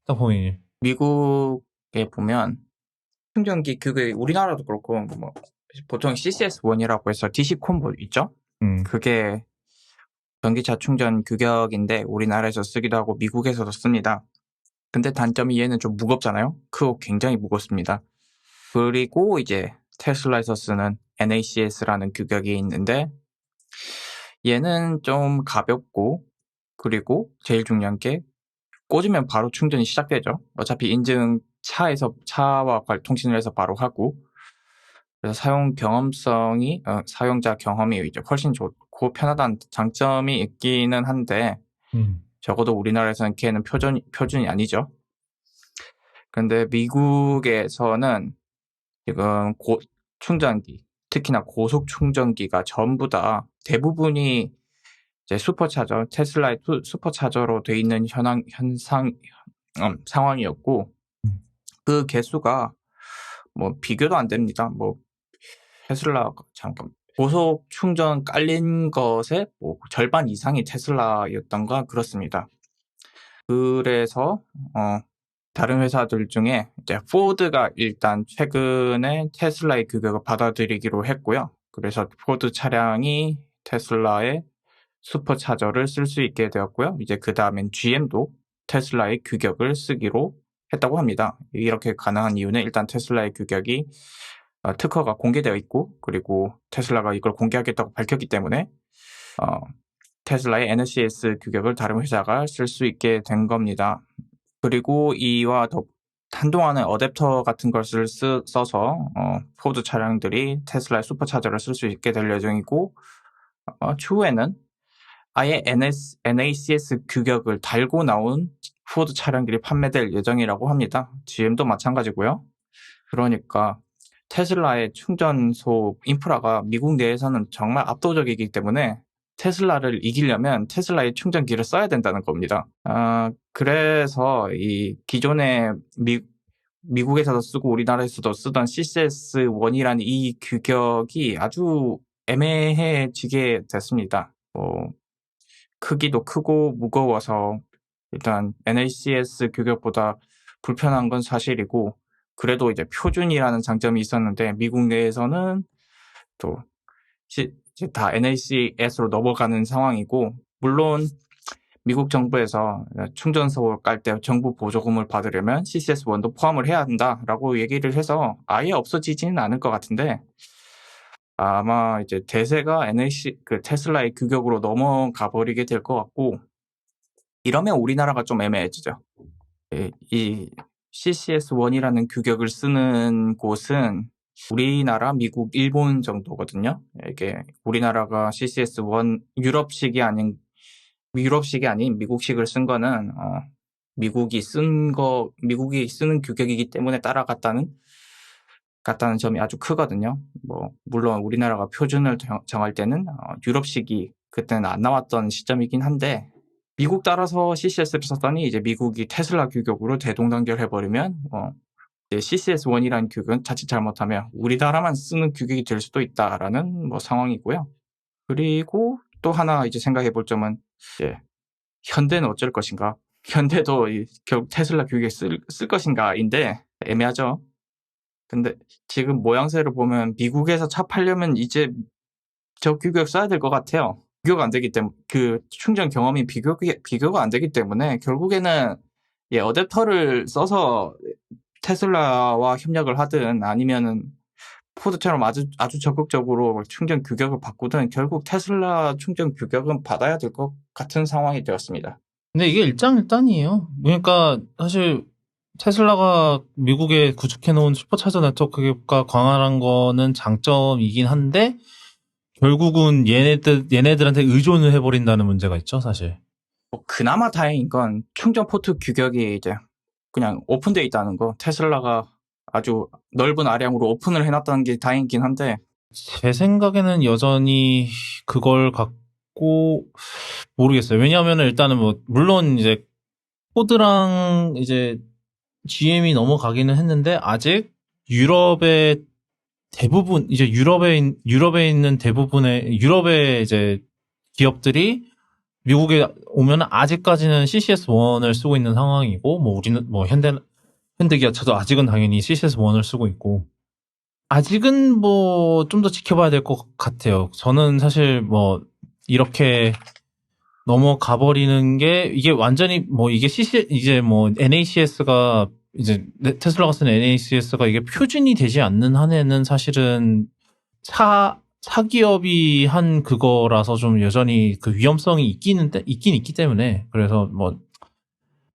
땅콩이님. 미국에 보면 충전기 규격이 우리나라도 그렇고 뭐 보통 CCS1이라고 해서 DC 콤보 있죠? 그게 전기차 충전 규격인데 우리나라에서 쓰기도 하고 미국에서도 씁니다. 근데 단점이 얘는 좀 무겁잖아요? 그거 굉장히 무겁습니다. 그리고 이제 테슬라에서 쓰는 NACS라는 규격이 있는데 얘는 좀 가볍고 그리고 제일 중요한 게 꽂으면 바로 충전이 시작되죠. 어차피 인증 차와 통신을 해서 바로 하고 그래서 사용자 경험이 이제 훨씬 좋고 편하다는 장점이 있기는 한데 적어도 우리나라에서는 걔는 표준이 아니죠. 근데 미국에서는 지금 충전기, 특히나 고속 충전기가 전부 다 대부분이 이제 슈퍼차저, 테슬라의 슈퍼차저로 돼 있는 상황이었고 그 개수가 뭐 비교도 안 됩니다. 뭐 테슬라 잠깐 고속 충전 깔린 것의 뭐 절반 이상이 테슬라였던가 그렇습니다. 그래서 다른 회사들 중에 이제 포드가 일단 최근에 테슬라의 규격을 받아들이기로 했고요. 그래서 포드 차량이 테슬라의 슈퍼차저를 쓸 수 있게 되었고요. 이제 그 다음엔 GM도 테슬라의 규격을 쓰기로 했다고 합니다. 이렇게 가능한 이유는 일단 테슬라의 규격이 특허가 공개되어 있고, 그리고 테슬라가 이걸 공개하겠다고 밝혔기 때문에 테슬라의 NCS 규격을 다른 회사가 쓸 수 있게 된 겁니다. 그리고 이와 한동안은 어댑터 같은 것을 써서 포드 차량들이 테슬라의 슈퍼차저를 쓸 수 있게 될 예정이고, 추후에는 아예 NACS 규격을 달고 나온 포드 차량들이 판매될 예정이라고 합니다. GM도 마찬가지고요. 그러니까 테슬라의 충전소 인프라가 미국 내에서는 정말 압도적이기 때문에 테슬라를 이기려면 테슬라의 충전기를 써야 된다는 겁니다. 그래서 이 기존의 미국에서도 쓰고 우리나라에서도 쓰던 CCS1이라는 이 규격이 아주 애매해지게 됐습니다. 크기도 크고 무거워서 일단 NACS 규격보다 불편한 건 사실이고, 그래도 이제 표준이라는 장점이 있었는데 미국 내에서는 또 이제 다 NACS로 넘어가는 상황이고, 물론 미국 정부에서 충전소 깔 때 정부 보조금을 받으려면 CCS1도 포함을 해야 한다라고 얘기를 해서 아예 없어지지는 않을 것 같은데, 아마 이제 대세가 테슬라의 규격으로 넘어가 버리게 될 것 같고, 이러면 우리나라가 좀 애매해지죠. 이 CCS1이라는 규격을 쓰는 곳은 우리나라, 미국, 일본 정도거든요. 이게 우리나라가 CCS1 유럽식이 아닌 미국식을 쓴 거는 미국이 쓰는 규격이기 때문에 따라갔다는 점이 아주 크거든요. 물론 우리나라가 표준을 정할 때는 유럽식이 그때는 안 나왔던 시점이긴 한데, 미국 따라서 CCS를 썼더니 이제 미국이 테슬라 규격으로 대동단결해버리면 CCS1이라는 규격은 자칫 잘못하면 우리나라만 쓰는 규격이 될 수도 있다라는 상황이고요. 그리고 또 하나 이제 생각해 볼 점은 이제 현대는 어쩔 것인가? 현대도 결국 테슬라 규격에 쓸 것인가인데 애매하죠. 근데 지금 모양새를 보면 미국에서 차 팔려면 이제 저 규격 써야 될 것 같아요. 비교가 안 되기 때문에, 그 충전 경험이 비교가 안 되기 때문에 결국에는 어댑터를 써서 테슬라와 협력을 하든 아니면은 포드처럼 아주 적극적으로 충전 규격을 바꾸든 결국 테슬라 충전 규격은 받아야 될 것 같은 상황이 되었습니다. 근데 이게 일장일단이에요. 그러니까 사실 테슬라가 미국에 구축해놓은 슈퍼차저 네트워크가 광활한 거는 장점이긴 한데, 결국은 얘네들한테 의존을 해버린다는 문제가 있죠, 사실. 그나마 다행인 건 충전 포트 규격이 이제 그냥 오픈되어 있다는 거. 테슬라가 아주 넓은 아량으로 오픈을 해놨다는 게 다행이긴 한데, 제 생각에는 여전히 그걸 갖고 모르겠어요. 왜냐하면 일단은 물론 이제 포드랑 이제 GM이 넘어가기는 했는데, 아직 유럽의 대부분, 이제 유럽에 있는 대부분의 유럽의 이제 기업들이 미국에 오면 아직까지는 CCS1을 쓰고 있는 상황이고, 우리는 현대기아차도 아직은 당연히 CCS1을 쓰고 있고, 아직은 좀 더 지켜봐야 될 것 같아요. 저는 사실 이렇게 넘어가 버리는 게, 이게 완전히 이게 NACS가 이제 테슬라가 쓰는 NACS가 이게 표준이 되지 않는 한에는 사실은 사기업이 한 그거라서 좀 여전히 그 위험성이 있긴 있기 때문에, 그래서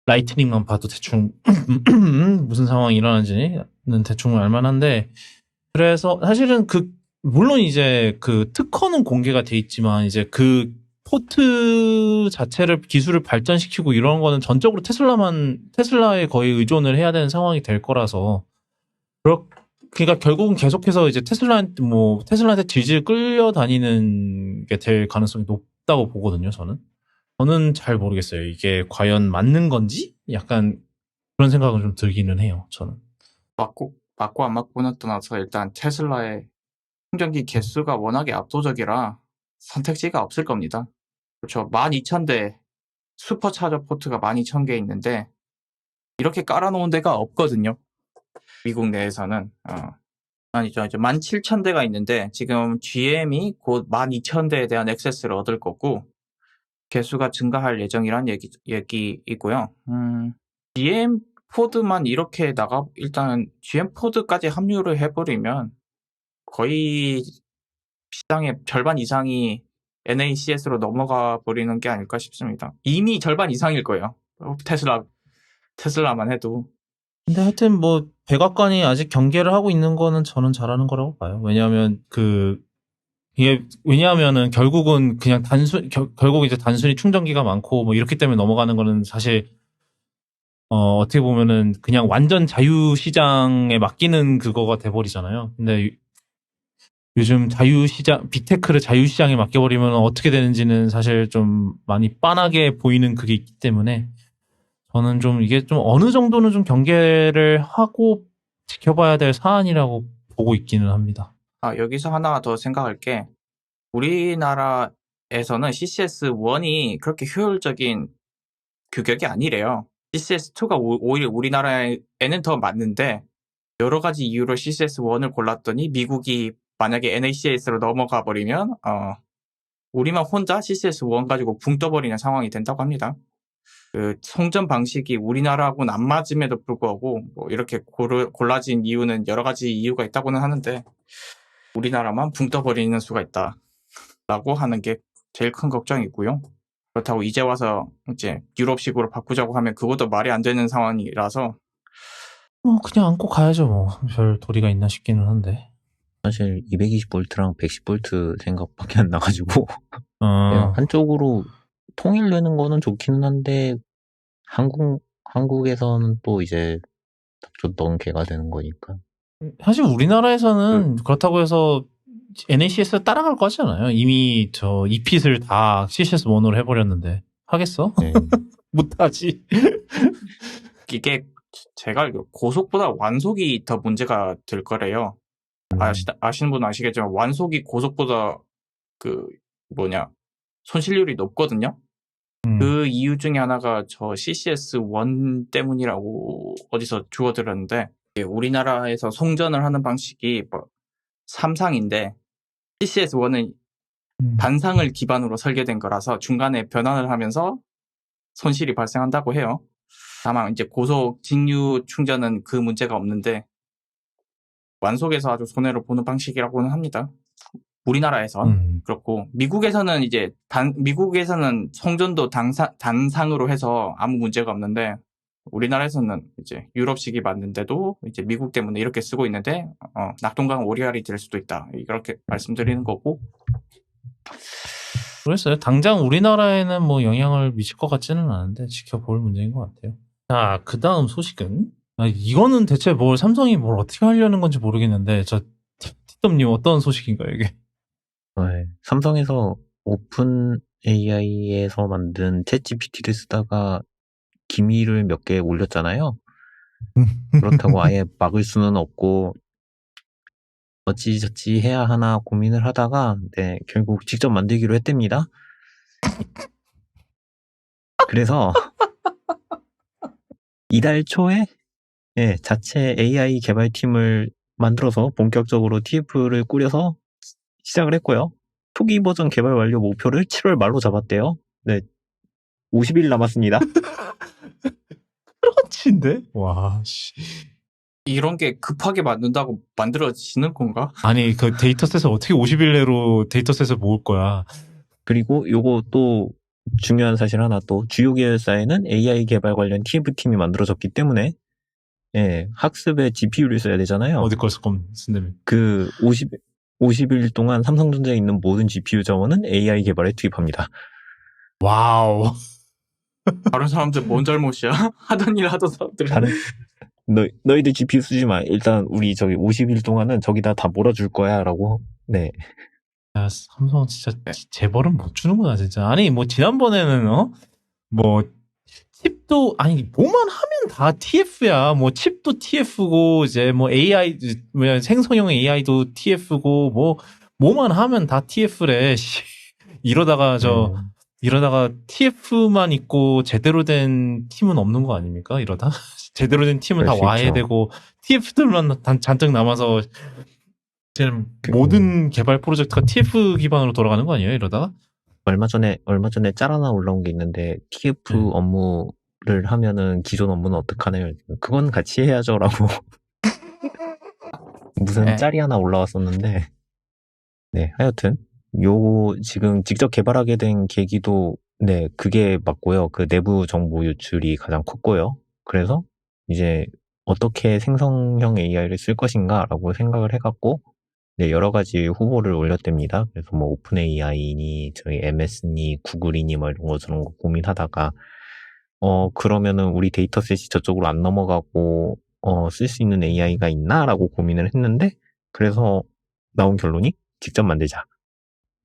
라이트닝만 봐도 대충 무슨 상황이 일어나는지는 대충 알만한데, 그래서 사실은 물론 이제 그 특허는 공개가 돼 있지만, 이제 그 포트 자체를 기술을 발전시키고 이런 거는 전적으로 테슬라에 거의 의존을 해야 되는 상황이 될 거라서, 그러니까 결국은 계속해서 이제 테슬라한테 질질 끌려다니는 게 될 가능성이 높다고 보거든요, 저는 잘 모르겠어요. 이게 과연 맞는 건지? 약간 그런 생각은 좀 들기는 해요, 저는. 맞고 안 맞고는 떠나서 일단 테슬라의 충전기 개수가 워낙에 압도적이라 선택지가 없을 겁니다. 그렇죠. 12,000대 슈퍼차저 포트가 12,000개 있는데 이렇게 깔아놓은 데가 없거든요. 미국 내에서는. 아니죠. 이제 17,000대가 있는데 지금 GM이 곧 12,000대에 대한 액세스를 얻을 거고 개수가 증가할 예정이란 얘기이고요. GM 포드만 이렇게 일단 GM 포드까지 합류를 해버리면 거의 시장의 절반 이상이 NACS로 넘어가 버리는 게 아닐까 싶습니다. 이미 절반 이상일 거예요. 테슬라만 해도. 근데 하여튼 뭐 백악관이 아직 경계를 하고 있는 거는 저는 잘하는 거라고 봐요. 왜냐하면은 결국은 그냥 결국 이제 단순히 충전기가 많고 뭐 이렇기 때문에 넘어가는 거는 사실 어떻게 보면은 그냥 완전 자유시장에 맡기는 그거가 돼버리잖아요. 근데 요즘 빅테크를 자유시장에 맡겨버리면 어떻게 되는지는 사실 좀 많이 빤하게 보이는 그게 있기 때문에 저는 좀 이게 좀 어느 정도는 좀 경계를 하고 지켜봐야 될 사안이라고 보고 있기는 합니다. 여기서 하나 더 생각할 게, 우리나라에서는 CCS1이 그렇게 효율적인 규격이 아니래요. CCS2가 오히려 우리나라에는 더 맞는데, 여러 가지 이유로 CCS1을 골랐더니 미국이 만약에 NACS로 넘어가 버리면 우리만 혼자 CCS1 가지고 붕 떠버리는 상황이 된다고 합니다. 그 송전 방식이 우리나라하고는 안 맞음에도 불구하고 뭐 이렇게 골라진 이유는 여러 가지 이유가 있다고는 하는데, 우리나라만 붕 떠버리는 수가 있다라고 하는 게 제일 큰 걱정이고요. 그렇다고 이제 와서 이제 유럽식으로 바꾸자고 하면 그것도 말이 안 되는 상황이라서 그냥 안고 가야죠. 뭐 별 도리가 있나 싶기는 한데. 사실 220V랑 110V 생각밖에 안 나가지고 그냥 한쪽으로 통일되는 거는 좋기는 한데 한국에서는 또 이제 넌 개가 되는 거니까. 사실 우리나라에서는 그렇다고 해서 NACS 따라갈 거 같잖아요. 이미 저 이핏을 다 CCS1으로 해버렸는데 하겠어? 네. 못하지. 이게 제가 알기로 고속보다 완속이 더 문제가 될 거래요. 아시는 분은 아시겠지만 완속이 고속보다 손실률이 높거든요. 그 이유 중에 하나가 저 CCS1 때문이라고 어디서 주워들었는데, 우리나라에서 송전을 하는 방식이 삼상인데 CCS1은 단상을 기반으로 설계된 거라서 중간에 변환을 하면서 손실이 발생한다고 해요. 다만 이제 고속 직류 충전은 그 문제가 없는데 완속에서 아주 손해를 보는 방식이라고는 합니다. 우리나라에선 그렇고, 미국에서는 미국에서는 송전도 단상으로 해서 아무 문제가 없는데, 우리나라에서는 이제 유럽식이 맞는데도 이제 미국 때문에 이렇게 쓰고 있는데 낙동강 오리알이 될 수도 있다, 이렇게 말씀드리는 거고. 그랬어요. 당장 우리나라에는 뭐 영향을 미칠 것 같지는 않은데 지켜볼 문제인 것 같아요. 자, 그 다음 소식은 이거는 대체 삼성이 뭘 어떻게 하려는 건지 모르겠는데, 저 티덤님 어떤 소식인가요 이게? 네, 삼성에서 오픈 AI에서 만든 챗 GPT를 쓰다가 기밀을 몇 개 올렸잖아요. 그렇다고 아예 막을 수는 없고 어찌저찌 해야 하나 고민을 하다가 결국 직접 만들기로 했답니다. 그래서 이달 초에 자체 AI 개발팀을 만들어서 본격적으로 TF를 꾸려서 시작을 했고요. 초기 버전 개발 완료 목표를 7월 말로 잡았대요. 네, 50일 남았습니다. 크런치인데? 와, 씨. 이런 게 급하게 만든다고 만들어지는 건가? 아니, 그 데이터셋을 어떻게 50일 내로 데이터셋을 모을 거야. 그리고 요거 또 중요한 사실 하나, 또 주요 계열사에는 AI 개발 관련 TF팀이 만들어졌기 때문에 학습에 GPU를 써야 되잖아요. 어디 걸 쓴다면. 그 50일 동안 삼성전자에 있는 모든 GPU 자원은 AI 개발에 투입합니다. 와우. 다른 사람들 뭔 잘못이야? 하던 일 하던 사람들. 너희들 GPU 쓰지 마. 일단 우리 저기 50일 동안은 저기다 다 몰아줄 거야 라고. 네. 야, 삼성 진짜 재벌은 못 주는구나 진짜. 아니 뭐 지난번에는 뭐 칩도 아니 뭐만 하면 다 TF야. 뭐 칩도 TF고 이제 뭐 AI 생성형 AI도 TF고 뭐만 하면 다 TF래. 이러다가 TF만 있고 제대로 된 팀은 없는 거 아닙니까? 이러다 제대로 된 팀은 다 와야 되고 TF들만 잔뜩 남아서 지금 모든 개발 프로젝트가 TF 기반으로 돌아가는 거 아니에요? 이러다가 얼마 전에 짤 하나 올라온 게 있는데 TF 업무를 하면은 기존 업무는 어떡하나요? 그건 같이 해야죠라고. 무슨 네. 짤이 하나 올라왔었는데, 네, 하여튼, 요, 지금 직접 개발하게 된 계기도, 네, 그게 맞고요. 그 내부 정보 유출이 가장 컸고요. 그래서 이제 어떻게 생성형 AI를 쓸 것인가라고 생각을 해갖고, 네, 여러 가지 후보를 올렸답니다. 그래서 뭐 오픈 AI니, 저희 MS니, 구글이니, 뭐 이런 거 저런 거 고민하다가, 그러면은 우리 데이터셋이 저쪽으로 안 넘어가고, 쓸 수 있는 AI가 있나라고 고민을 했는데, 그래서 나온 결론이 직접 만들자.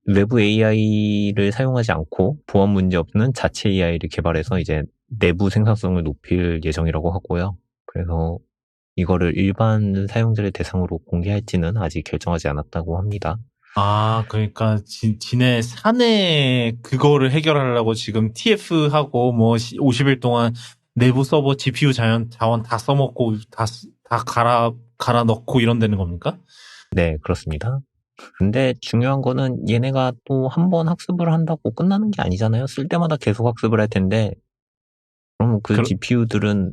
외부 AI를 사용하지 않고 보안 문제 없는 자체 AI를 개발해서 이제 내부 생산성을 높일 예정이라고 하고요. 그래서 이거를 일반 사용자를 대상으로 공개할지는 아직 결정하지 않았다고 합니다. 아, 그러니까 지네 사내 그거를 해결하려고 지금 TF하고 뭐 50일 동안 내부 서버 GPU 자원 다 써먹고 다 갈아 넣고 이런 되는 겁니까? 네, 그렇습니다. 근데 중요한 거는 얘네가 또 한 번 학습을 한다고 끝나는 게 아니잖아요. 쓸 때마다 계속 학습을 할 텐데, 그럼 그 GPU들은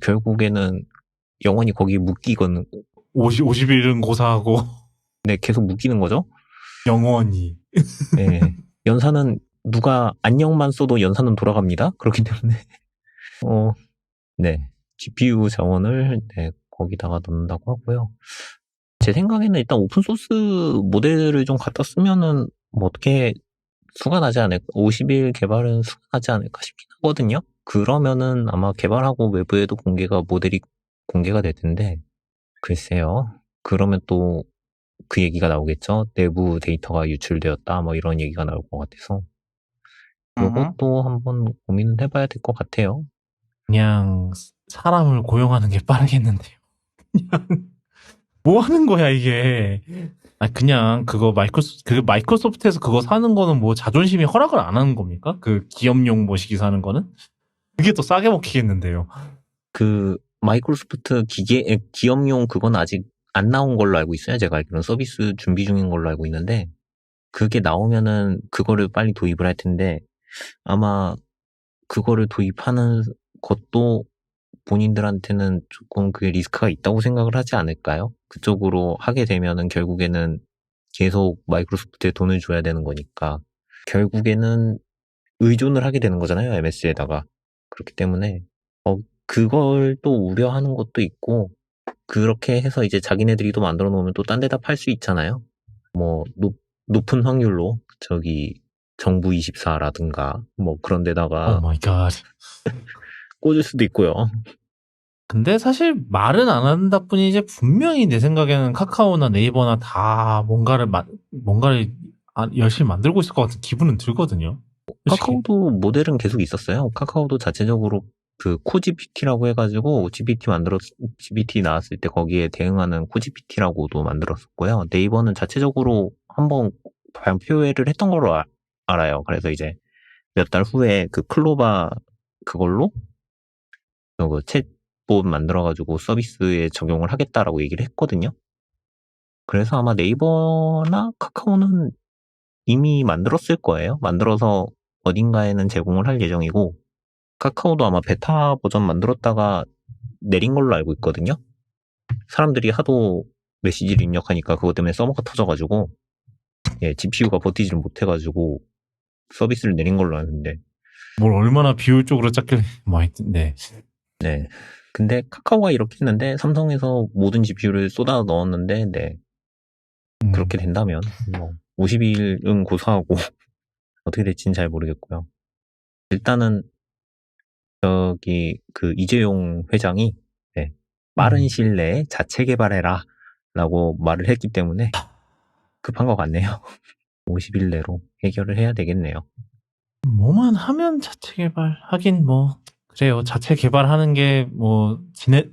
결국에는 영원히 거기 묶이거든. 50일은 고사하고 네, 계속 묶이는 거죠. 영원히. 네, 연산은 누가 안녕만 써도 연산은 돌아갑니다. 그렇기 때문에 네, GPU 자원을 네, 거기다가 넣는다고 하고요. 제 생각에는 일단 오픈소스 모델을 좀 갖다 쓰면은 뭐 어떻게 수가 나지 않을까, 50일 개발은 수가 나지 않을까 싶긴 하거든요. 그러면은 아마 개발하고 외부에도 모델이 공개가 될 텐데, 글쎄요. 그러면 또 그 얘기가 나오겠죠. 내부 데이터가 유출되었다, 뭐 이런 얘기가 나올 것 같아서. 요것도 한번 고민을 해봐야 될 것 같아요. 그냥 사람을 고용하는 게 빠르겠는데요. 그냥 뭐 하는 거야 이게. 아 그냥 그 마이크로소프트에서 그거 사는 거는 뭐 자존심이 허락을 안 하는 겁니까? 그 기업용 모시기 사는 거는? 그게 또 싸게 먹히겠는데요. 그 마이크로소프트 기업용 그건 아직 안 나온 걸로 알고 있어요. 제가 알기로는 서비스 준비 중인 걸로 알고 있는데, 그게 나오면은 그거를 빨리 도입을 할 텐데, 아마 그거를 도입하는 것도 본인들한테는 조금 그게 리스크가 있다고 생각을 하지 않을까요? 그쪽으로 하게 되면은 결국에는 계속 마이크로소프트에 돈을 줘야 되는 거니까 결국에는 의존을 하게 되는 거잖아요, MS에다가. 그렇기 때문에 그걸 또 우려하는 것도 있고, 그렇게 해서 이제 자기네들이 또 만들어 놓으면 또 딴 데다 팔 수 있잖아요. 뭐 높은 확률로 저기 정부24라든가 뭐 그런 데다가 오 마이 갓. 꽂을 수도 있고요. 근데 사실 말은 안 한다 뿐이지 분명히 내 생각에는 카카오나 네이버나 다 뭔가를 열심히 만들고 있을 것 같은 기분은 들거든요. 솔직히. 카카오도 모델은 계속 있었어요. 카카오도 자체적으로 그 코GPT라고 해가지고 GPT 나왔을 때 거기에 대응하는 코GPT라고도 만들었었고요. 네이버는 자체적으로 한번 발표회를 했던 걸로 알아요. 그래서 이제 몇 달 후에 그 클로바 그걸로 그 챗봇 만들어가지고 서비스에 적용을 하겠다라고 얘기를 했거든요. 그래서 아마 네이버나 카카오는 이미 만들었을 거예요. 만들어서 어딘가에는 제공을 할 예정이고, 카카오도 아마 베타 버전 만들었다가 내린 걸로 알고 있거든요. 사람들이 하도 메시지를 입력하니까 그것 때문에 서버가 터져가지고, 예, GPU가 버티지를 못해가지고 서비스를 내린 걸로 아는데. 뭘 얼마나 비효율적으로 짰길래 뭐 하여튼 네. 네. 근데 카카오가 이렇게 했는데 삼성에서 모든 GPU를 쏟아 넣었는데, 네. 그렇게 된다면 뭐 50일은 고사하고 어떻게 될지는 잘 모르겠고요. 일단은 저기 그 이재용 회장이 네, 빠른 시일 내에 자체 개발해라 라고 말을 했기 때문에 급한 것 같네요. 50일 내로 해결을 해야 되겠네요. 뭐만 하면 자체 개발 하긴 뭐 그래요. 자체 개발하는 게 뭐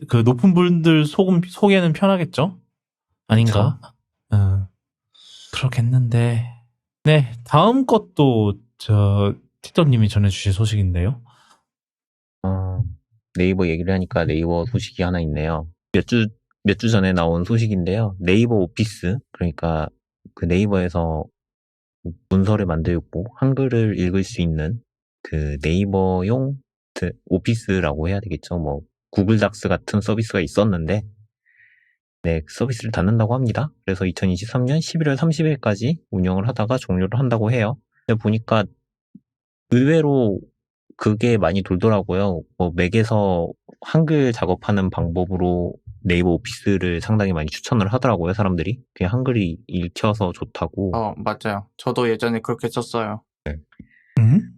그 높은 분들 속에는 편하겠죠? 아닌가? 그렇겠는데. 네, 다음 것도 티더님이 전해주신 소식인데요. 네이버 얘기를 하니까 네이버 소식이 하나 있네요. 몇 주 전에 나온 소식인데요. 네이버 오피스, 그러니까 그 네이버에서 문서를 만들고 한글을 읽을 수 있는 그 네이버용 오피스라고 해야 되겠죠. 뭐 구글 닥스 같은 서비스가 있었는데 네, 서비스를 닫는다고 합니다. 그래서 2023년 11월 30일까지 운영을 하다가 종료를 한다고 해요. 근데 보니까 의외로 그게 많이 돌더라고요. 뭐 맥에서 한글 작업하는 방법으로 네이버 오피스를 상당히 많이 추천을 하더라고요, 사람들이. 그냥 한글이 읽혀서 좋다고. 맞아요. 저도 예전에 그렇게 썼어요. 음?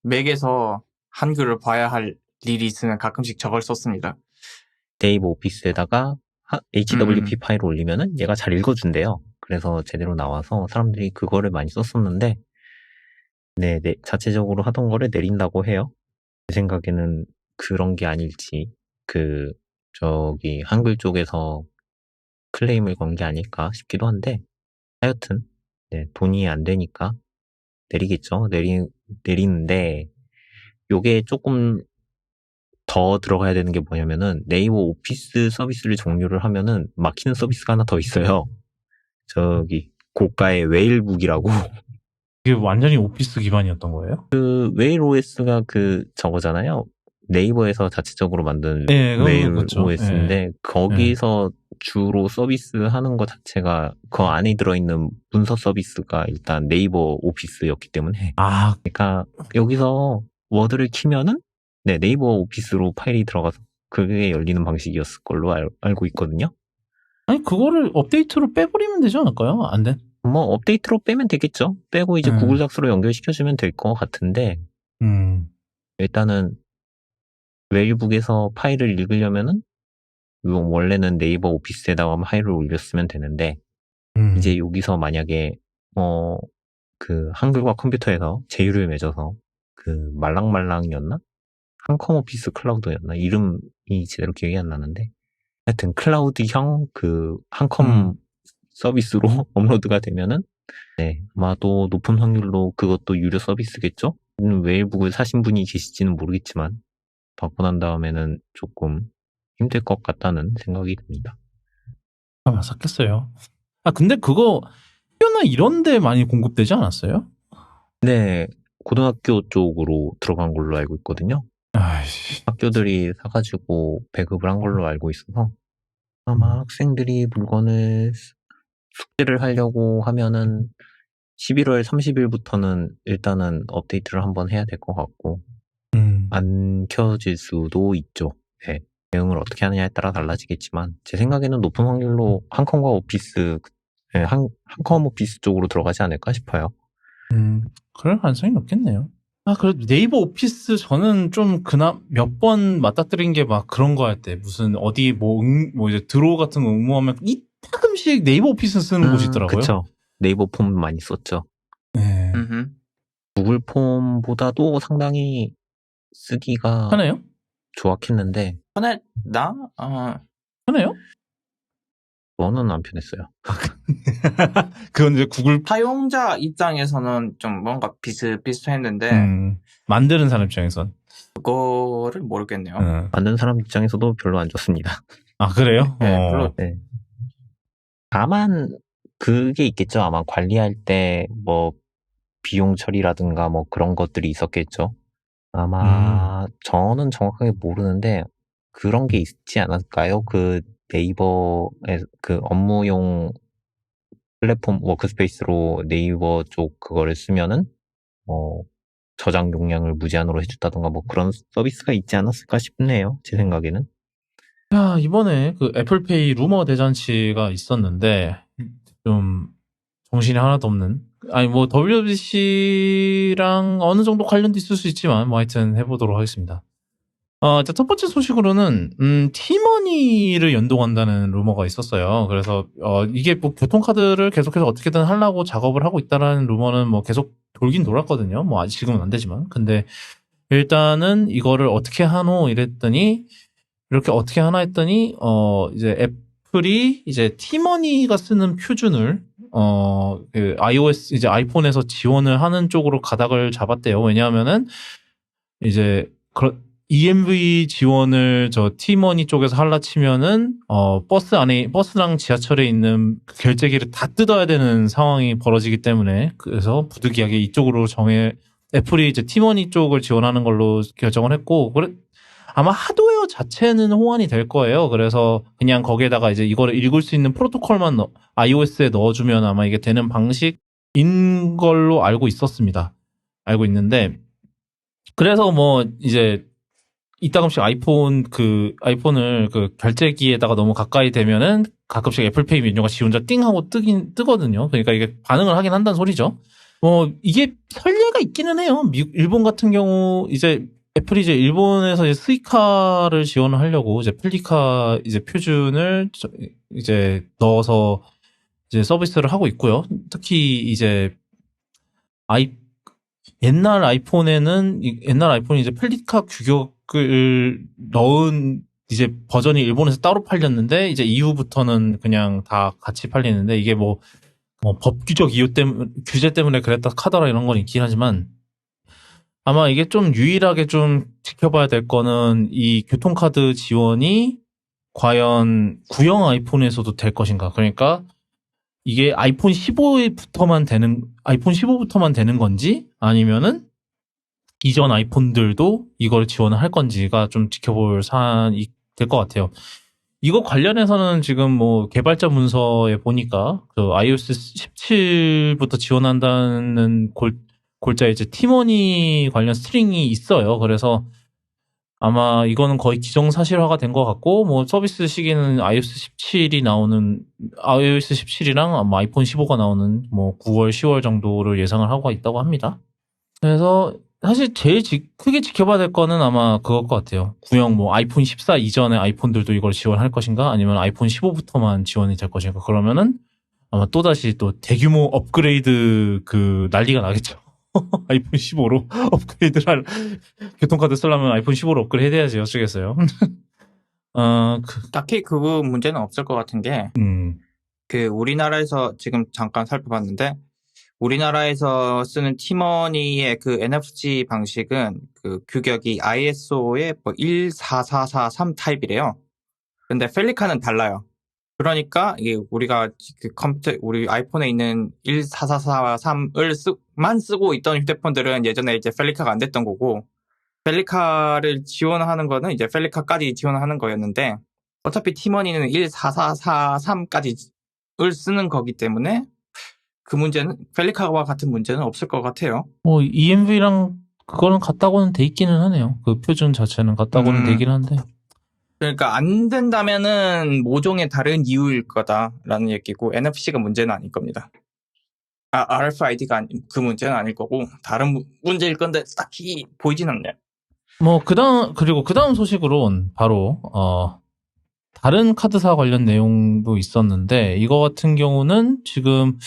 맥에서 한글을 봐야 할 일이 있으면 가끔씩 저걸 썼습니다. 네이버 오피스에다가 HWP 파일을 올리면은 얘가 잘 읽어준대요. 그래서 제대로 나와서 사람들이 그거를 많이 썼었는데, 네, 자체적으로 하던 거를 내린다고 해요. 제 생각에는 그런 게 아닐지, 한글 쪽에서 클레임을 건 게 아닐까 싶기도 한데, 하여튼, 네, 돈이 안 되니까 내리겠죠. 내리는데, 요게 조금 더 들어가야 되는 게 뭐냐면은, 네이버 오피스 서비스를 종료를 하면은 막히는 서비스가 하나 더 있어요. 고가의 웨일북이라고. 이게 완전히 오피스 기반이었던 거예요? 웨일 OS가 저거잖아요. 네이버에서 자체적으로 만든 네, 웨일 그렇죠. OS인데 거기서 주로 서비스 하는 것 자체가 그 안에 들어있는 문서 서비스가 일단 네이버 오피스였기 때문에 그러니까 여기서 워드를 키면은 네이버 오피스로 파일이 들어가서 그게 열리는 방식이었을 걸로 알고 있거든요. 아니 그거를 업데이트로 빼버리면 되지 않을까요? 안 돼? 뭐 업데이트로 빼면 되겠죠. 빼고 이제 구글 닥스로 연결시켜주면 될 것 같은데 일단은 웨일북에서 파일을 읽으려면은 원래는 네이버 오피스에다가 파일을 올렸으면 되는데 이제 여기서 만약에 한글과 컴퓨터에서 제휴를 맺어서 말랑말랑이었나? 한컴 오피스 클라우드였나? 이름이 제대로 기억이 안 나는데 하여튼 클라우드형 한컴 서비스로 업로드가 되면은 네, 아마도 높은 확률로 그것도 유료 서비스겠죠? 웨일북을 사신 분이 계실지는 모르겠지만 받고 난 다음에는 조금 힘들 것 같다는 생각이 듭니다. 아마 샀겠어요. 근데 그거 학교나 이런 데 많이 공급되지 않았어요? 네, 고등학교 쪽으로 들어간 걸로 알고 있거든요. 아이씨. 학교들이 사가지고 배급을 한 걸로 알고 있어서 아마 학생들이 물건을 숙제를 하려고 하면은 11월 30일부터는 일단은 업데이트를 한번 해야 될 것 같고 안 켜질 수도 있죠. 네. 내용을 어떻게 하느냐에 따라 달라지겠지만 제 생각에는 높은 확률로 한컴과 오피스 한컴 오피스 쪽으로 들어가지 않을까 싶어요. 그럴 가능성이 높겠네요. 그래도 네이버 오피스 저는 좀 몇 번 맞닥뜨린 게 막 그런 거 할 때 무슨 어디 이제 드로우 같은 거 응모하면 이따금씩 네이버 오피스 쓰는 곳이 있더라고요. 그쵸. 네이버 폼 많이 썼죠. 네. 구글 폼보다도 상당히 쓰기가 편해요? 좋았겠는데 편해요? 저는 안 편했어요. 그건 이제 구글 사용자 입장에서는 좀 뭔가 비슷비슷했는데 만드는 사람 입장에선 그거를 모르겠네요. 만드는 사람 입장에서도 별로 안 좋습니다. 그래요? 네, 별로. 네. 다만 그게 있겠죠. 아마 관리할 때 뭐 비용 처리라든가 뭐 그런 것들이 있었겠죠. 아마 저는 정확하게 모르는데 그런 게 있지 않았을까요? 네이버의 업무용 플랫폼 워크스페이스로 네이버 쪽 그거를 쓰면은 저장 용량을 무제한으로 해준다던가 뭐 그런 서비스가 있지 않았을까 싶네요. 제 생각에는. 이번에 애플페이 루머 대잔치가 있었는데 좀 정신이 하나도 없는 WWDC랑 어느 정도 관련도 있을 수 있지만 뭐 하여튼 해보도록 하겠습니다. 첫 번째 소식으로는 티머니를 연동한다는 루머가 있었어요. 그래서 이게 뭐 교통카드를 계속해서 어떻게든 하려고 작업을 하고 있다라는 루머는 뭐 계속 돌긴 돌았거든요. 뭐 아직 지금은 안 되지만. 근데 일단은 이거를 어떻게 하노 이랬더니 이렇게 어떻게 하나 했더니 이제 애플이 이제 티머니가 쓰는 표준을 iOS 이제 아이폰에서 지원을 하는 쪽으로 가닥을 잡았대요. 왜냐하면은 이제 EMV 지원을 티머니 쪽에서 할라 치면은 버스랑 지하철에 있는 결제기를 다 뜯어야 되는 상황이 벌어지기 때문에 그래서 부득이하게 이쪽으로 애플이 이제 티머니 쪽을 지원하는 걸로 결정을 했고 아마 하드웨어 자체는 호환이 될 거예요. 그래서 그냥 거기에다가 이제 이거를 읽을 수 있는 프로토콜만 iOS에 넣어주면 아마 이게 되는 방식인 걸로 알고 있었습니다. 알고 있는데 그래서 뭐 이제 이따금씩 아이폰을 그 결제기에다가 너무 가까이 대면은 가끔씩 애플페이 메뉴가 지 혼자 띵 하고 뜨거든요. 그러니까 이게 반응을 하긴 한다는 소리죠. 이게 선례가 있기는 해요. 일본 같은 경우 이제 애플이 이제 일본에서 이제 스이카를 지원을 하려고 이제 플리카 이제 표준을 이제 넣어서 이제 서비스를 하고 있고요. 특히 이제 옛날 아이폰이 이제 플리카 규격을 넣은 이제 버전이 일본에서 따로 팔렸는데 이제 이후부터는 그냥 다 같이 팔리는데 이게 뭐 법규적 규제 때문에 그랬다 카더라 이런 건 있긴 하지만 아마 이게 좀 유일하게 좀 지켜봐야 될 거는 이 교통카드 지원이 과연 구형 아이폰에서도 될 것인가. 그러니까 이게 아이폰 15부터만 되는 건지 아니면은 이전 아이폰들도 이걸 지원을 할 건지가 좀 지켜볼 사안이 될 것 같아요. 이거 관련해서는 지금 뭐 개발자 문서에 보니까 그 iOS 17부터 지원한다는 골자에 이제 티머니 관련 스트링이 있어요. 그래서 아마 이거는 거의 기정사실화가 된 것 같고, 뭐 서비스 시기는 iOS 17이랑 아마 아이폰 15가 나오는 뭐 9월, 10월 정도를 예상을 하고 있다고 합니다. 그래서 사실 제일 크게 지켜봐야 될 거는 아마 그걸 것 같아요. 구형 뭐 아이폰 14 이전의 아이폰들도 이걸 지원할 것인가, 아니면 아이폰 15부터만 지원이 될 것인가. 그러면은 아마 또다시 또 대규모 업그레이드 난리가 나겠죠. 아이폰 15로 업그레이드를 교통카드 쓰려면 아이폰 15로 업그레이드 해야지 어쩌겠어요. 딱히 그 문제는 없을 것 같은 게, 우리나라에서 지금 잠깐 살펴봤는데, 우리나라에서 쓰는 티머니의 그 NFC 방식은 그 규격이 ISO의 뭐 14443 타입이래요. 근데 펠리카는 달라요. 그러니까 이게 우리가 우리 아이폰에 있는 14443만 쓰고 있던 휴대폰들은 예전에 이제 펠리카가 안 됐던 거고, 펠리카를 지원하는 거는 이제 펠리카까지 지원하는 거였는데, 어차피 티머니는 14443까지를 쓰는 거기 때문에 그 문제는 펠리카와 같은 문제는 없을 것 같아요. EMV랑 그거는 같다고는 돼 있기는 하네요. 그 표준 자체는 같다고는 되긴 한데. 그러니까 안 된다면은 모종의 다른 이유일 거다라는 얘기고, NFC가 문제는 아닐 겁니다. RFID가 그 문제는 아닐 거고 다른 문제일 건데 딱히 보이진 않네요. 그리고 그 다음 소식으론 바로 다른 카드사 관련 내용도 있었는데, 이거 같은 경우는 지금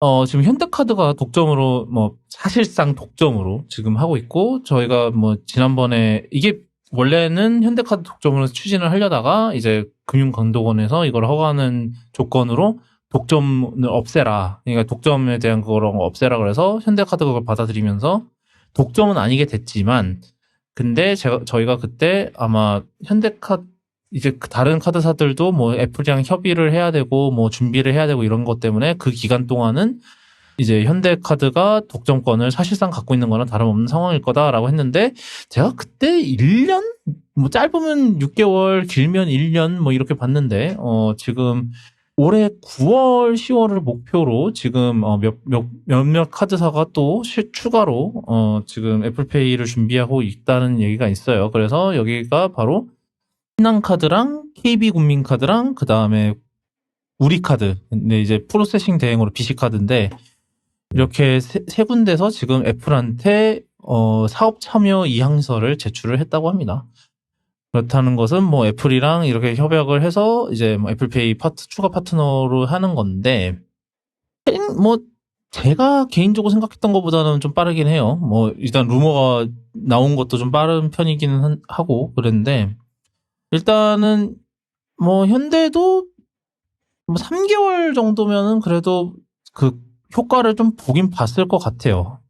현대카드가 독점으로 사실상 독점으로 지금 하고 있고, 저희가 지난번에 이게 원래는 현대카드 독점으로 추진을 하려다가 이제 금융감독원에서 이걸 허가하는 조건으로 독점을 없애라. 그러니까 독점에 대한 그걸 없애라 그래서 현대카드가 그걸 받아들이면서 독점은 아니게 됐지만, 근데 저희가 그때 아마 현대카드 이제 다른 카드사들도 애플이랑 협의를 해야 되고 준비를 해야 되고 이런 것 때문에 그 기간 동안은 이제 현대카드가 독점권을 사실상 갖고 있는 거랑 다름없는 상황일 거다라고 했는데, 제가 그때 1년? 짧으면 6개월, 길면 1년 이렇게 봤는데, 지금 올해 9월, 10월을 목표로 지금 몇몇 카드사가 또 추가로 지금 애플페이를 준비하고 있다는 얘기가 있어요. 그래서 여기가 바로 신한카드랑 KB국민카드랑 그 다음에 우리카드, 근데 이제 프로세싱 대행으로 BC카드인데, 이렇게 세 군데서 지금 애플한테 사업 참여 이항서를 제출을 했다고 합니다. 그렇다는 것은 애플이랑 이렇게 협약을 해서 이제 애플페이 추가 파트너로 하는 건데, 제가 개인적으로 생각했던 것보다는 좀 빠르긴 해요. 일단 루머가 나온 것도 좀 빠른 편이기는 하고 그랬는데, 일단은 현대도 3개월 정도면은 그래도 그 효과를 좀 보긴 봤을 것 같아요.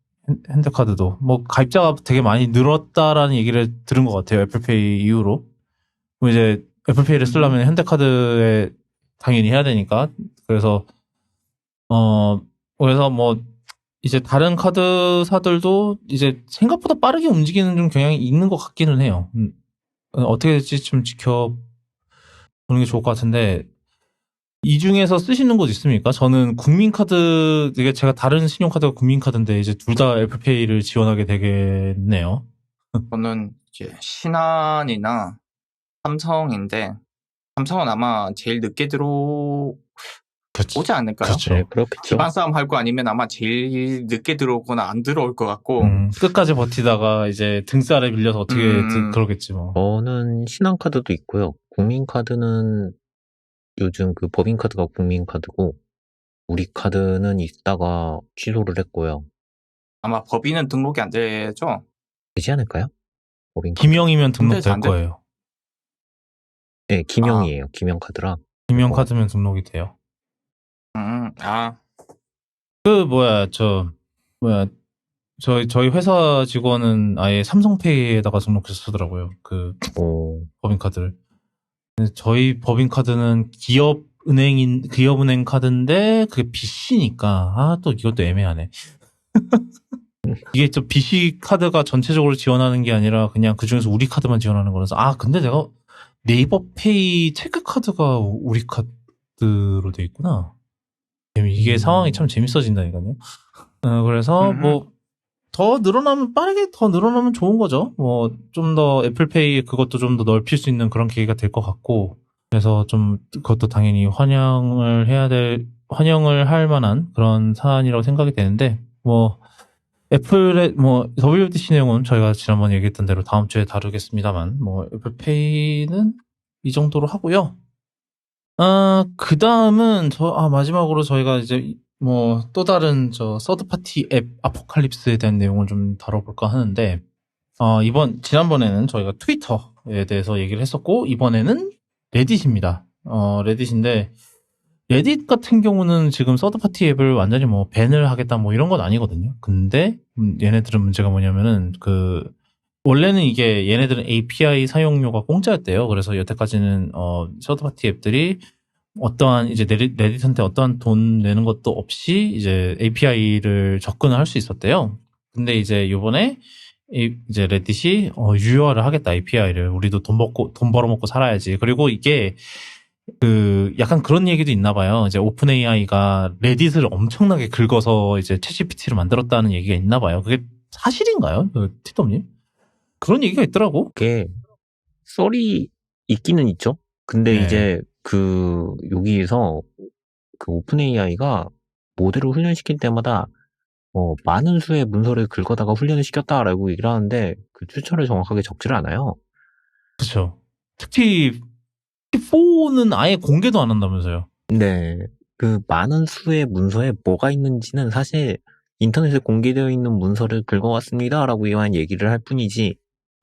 현대카드도 가입자가 되게 많이 늘었다라는 얘기를 들은 것 같아요. 애플페이 이후로. 이제 애플페이를 쓰려면 현대카드에 당연히 해야 되니까. 그래서 이제 다른 카드사들도 이제 생각보다 빠르게 움직이는 좀 경향이 있는 것 같기는 해요. 어떻게 될지 좀 지켜보는 게 좋을 것 같은데, 이 중에서 쓰시는 곳 있습니까? 저는 국민카드, 이게 제가 다른 신용카드가 국민카드인데, 이제 둘 다 애플페이를 지원하게 되겠네요. 저는 이제 신한이나 삼성인데, 삼성은 아마 제일 늦게 들어오지 않을까요? 그렇죠. 네, 그렇겠죠. 기반 싸움 할 거 아니면 아마 제일 늦게 들어오거나 안 들어올 것 같고, 끝까지 버티다가 이제 등살에 밀려서 어떻게 그러겠지 뭐. 저는 신한카드도 있고요. 국민카드는 요즘 그 법인카드가 국민카드고, 우리카드는 있다가 취소를 했고요. 아마 법인은 등록이 안 되죠? 되지 않을까요? 법인카드. 김영이면 근데도 등록될 안 돼? 거예요. 네, 김영이에요. 김영카드라. 김영카드면 등록이 돼요. 아, 저희 회사 직원은 아예 삼성페이에다가 등록해서 쓰더라고요. 그 오, 법인카드를. 근데 저희 법인카드는 기업은행 카드인데 그게 BC니까 또 이것도 애매하네. 이게 좀 BC 카드가 전체적으로 지원하는 게 아니라 그냥 그 중에서 우리 카드만 지원하는 거라서 근데 내가 네이버페이 체크카드가 우리 카드로 돼 있구나. 이게 상황이 참 재밌어진다니까요. 그래서 더 늘어나면 빠르게 더 늘어나면 좋은 거죠. 좀 더 애플페이 그것도 좀 더 넓힐 수 있는 그런 계기가 될 것 같고, 그래서 좀 그것도 당연히 환영을 할 만한 그런 사안이라고 생각이 되는데, 애플의 WWDC 내용은 저희가 지난번에 얘기했던 대로 다음 주에 다루겠습니다만, 애플페이는 이 정도로 하고요. 그 다음은 마지막으로 저희가 이제 또 다른 서드파티 앱 아포칼립스에 대한 내용을 좀 다뤄볼까 하는데, 지난번에는 저희가 트위터에 대해서 얘기를 했었고, 이번에는 레딧입니다. 레딧인데, 레딧 같은 경우는 지금 서드파티 앱을 완전히 밴을 하겠다 이런 건 아니거든요. 근데, 얘네들은 문제가 뭐냐면은, 원래는 이게 얘네들은 API 사용료가 공짜였대요. 그래서 여태까지는, 서드파티 앱들이 어떠한 이제 레딧한테 어떠한 돈 내는 것도 없이 이제 API를 접근을 할 수 있었대요. 근데 이제 요번에 이제 레딧이 유효화를 하겠다 API를. 우리도 돈 벌어먹고 살아야지. 그리고 이게 약간 그런 얘기도 있나 봐요. 이제 오픈 AI가 레딧을 엄청나게 긁어서 이제 챗GPT를 만들었다는 얘기가 있나 봐요. 그게 사실인가요? 티덤님? 그런 얘기가 있더라고. 그게 썰이 있기는 있죠. 근데 네. 이제 여기에서 오픈 AI가 모델을 훈련시킬 때마다 많은 수의 문서를 긁어다가 훈련을 시켰다라고 얘기를 하는데 그 출처를 정확하게 적지를 않아요. 그렇죠. 특히 4는 아예 공개도 안 한다면서요. 네. 많은 수의 문서에 뭐가 있는지는 사실 인터넷에 공개되어 있는 문서를 긁어왔습니다라고만 얘기를 할 뿐이지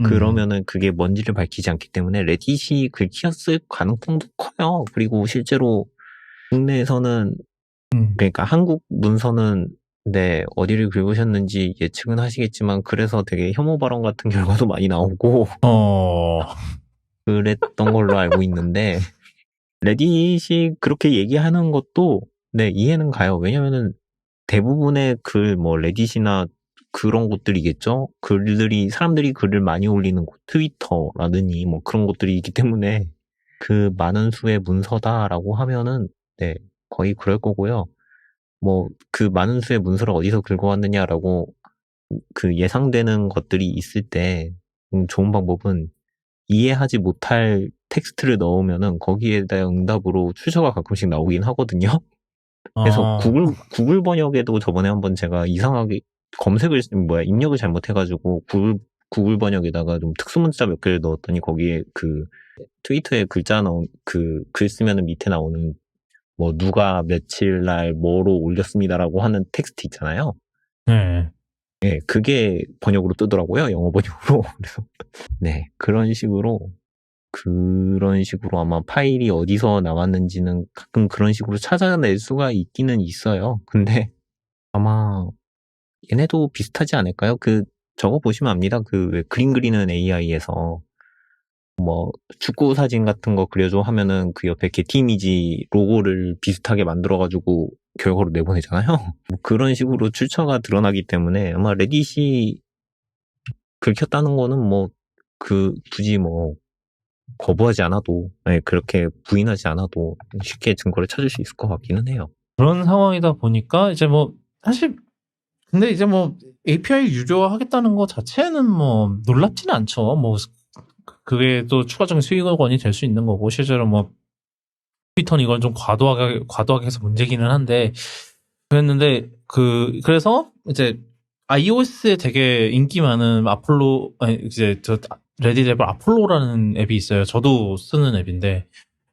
그러면은 그게 뭔지를 밝히지 않기 때문에 레딧이 긁혔을 가능성도 커요. 그리고 실제로 국내에서는 그러니까 한국 문서는 어디를 긁으셨는지 예측은 하시겠지만 그래서 되게 혐오 발언 같은 결과도 많이 나오고 그랬던 걸로 알고 있는데 레딧이 그렇게 얘기하는 것도 이해는 가요. 왜냐면은 대부분의 레딧이나 그런 곳들이겠죠? 사람들이 글을 많이 올리는 곳, 트위터라느니 그런 곳들이 있기 때문에 많은 수의 문서다라고 하면은 거의 그럴 거고요. 많은 수의 문서를 어디서 긁어왔느냐라고 예상되는 것들이 있을 때 좋은 방법은 이해하지 못할 텍스트를 넣으면은 거기에 대한 응답으로 출처가 가끔씩 나오긴 하거든요. 그래서 구글 번역에도 저번에 한번 제가 이상하게 입력을 잘못해가지고 구글 번역에다가 좀 특수문자 몇 개를 넣었더니 거기에 트위터에 글 쓰면은 밑에 나오는 누가 며칠 날 뭐로 올렸습니다라고 하는 텍스트 있잖아요. 네. 네, 그게 번역으로 뜨더라고요. 영어 번역으로. 그래서 그런 식으로 아마 파일이 어디서 나왔는지는 가끔 그런 식으로 찾아낼 수가 있기는 있어요. 근데 아마 얘네도 비슷하지 않을까요? 저거 보시면 압니다. 왜 그림 그리는 AI에서 축구 사진 같은 거 그려줘 하면은 그 옆에 게티 이미지 로고를 비슷하게 만들어가지고 결과로 내보내잖아요. 그런 식으로 출처가 드러나기 때문에 아마 레딧이 긁혔다는 거는 굳이 거부하지 않아도, 네, 그렇게 부인하지 않아도 쉽게 증거를 찾을 수 있을 것 같기는 해요. 그런 상황이다 보니까 이제 뭐 사실 근데 이제 뭐 API 유료화하겠다는 거 자체는 뭐 놀랍지는 않죠. 뭐 그게 또 추가적인 수익원이 될 수 있는 거고 실제로 뭐 트위터는 이걸 좀 과도하게 해서 문제기는 한데 그랬는데 그래서 이제 iOS에 되게 인기 많은 아폴로 아니 이제 저 레딧 앱 아폴로라는 앱이 있어요. 저도 쓰는 앱인데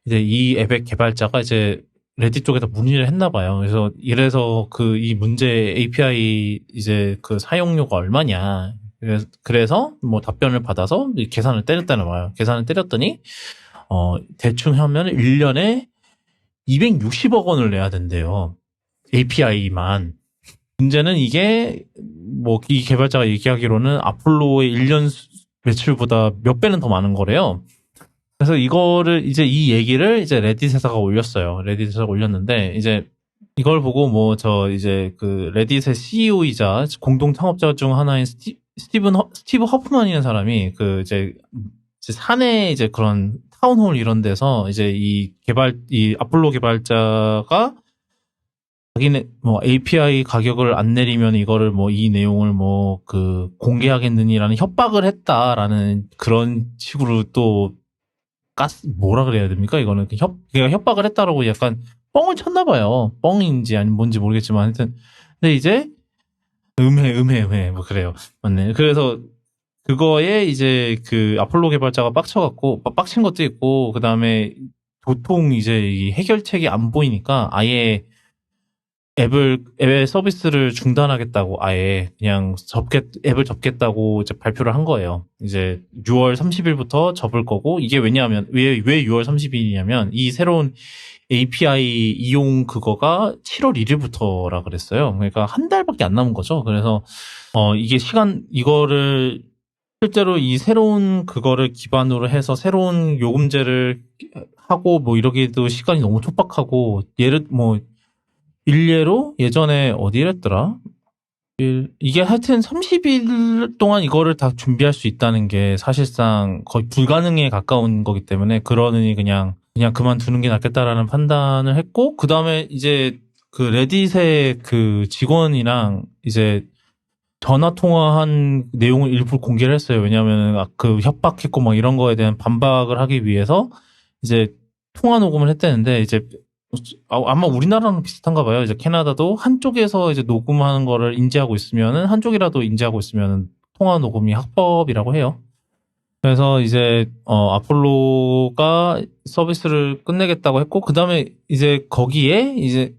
이제 이 앱의 개발자가 이제 레딧 쪽에다 문의를 했나 봐요. 그래서 이래서 이 문제 API 이제 그 사용료가 얼마냐. 그래서 뭐 답변을 받아서 계산을 때렸다는 거예요. 계산을 때렸더니 대충 하면 1년에 260억 원을 내야 된대요. API만. 문제는 이게 뭐 이 개발자가 얘기하기로는 아폴로의 1년 매출보다 몇 배는 더 많은 거래요. 그래서 이거를 이제 이 얘기를 이제 레딧에다가 올렸어요. 레딧에다가 올렸는데 이제 이걸 보고 뭐 저 이제 그 레딧의 CEO이자 공동 창업자 중 하나인 스티브 허프만이라는 사람이 그 이제 사내 이제 그런 타운홀 이런 데서 이제 이 아폴로 개발자가 자기네 뭐 API 가격을 안 내리면 이거를 뭐 이 내용을 뭐 그 공개하겠느니라는 협박을 했다라는 그런 식으로 또 뭐라 그래야 됩니까? 이거는 걔가 협박을 했다라고 약간 뻥을 쳤나 봐요. 뻥인지 아니면 뭔지 모르겠지만 하여튼 근데 이제 음해 뭐 그래요. 맞네. 그래서 그거에 이제 그 아폴로 개발자가 빡친 것도 있고 그다음에 도통 이제 이 해결책이 안 보이니까 아예 앱의 서비스를 중단하겠다고 아예 그냥 앱을 접겠다고 이제 발표를 한 거예요. 이제 6월 30일부터 접을 거고 이게 왜냐하면 왜 6월 30일이냐면 이 새로운 API 이용 그거가 7월 1일부터라 그랬어요. 그러니까 한 달밖에 안 남은 거죠. 그래서 이게 이거를 실제로 이 새로운 그거를 기반으로 해서 새로운 요금제를 하고 뭐 이러기도 시간이 너무 촉박하고 일례로 예전에 어디랬더라? 이게 하여튼 30일 동안 이거를 다 준비할 수 있다는 게 사실상 거의 불가능에 가까운 거기 때문에 그러느니 그냥 그만두는 게 낫겠다라는 판단을 했고 그 다음에 이제 그 레딧의 그 직원이랑 이제 전화 통화한 내용을 일부러 공개를 했어요. 왜냐하면 그 협박했고 막 이런 거에 대한 반박을 하기 위해서 이제 통화 녹음을 했다는데 이제 아마 우리나라랑 비슷한가 봐요. 이제 캐나다도 한쪽에서 이제 녹음하는 거를 인지하고 있으면은 한쪽이라도 인지하고 있으면은 통화 녹음이 합법이라고 해요. 그래서 이제 아폴로가 서비스를 끝내겠다고 했고 그다음에 이제 거기에 이제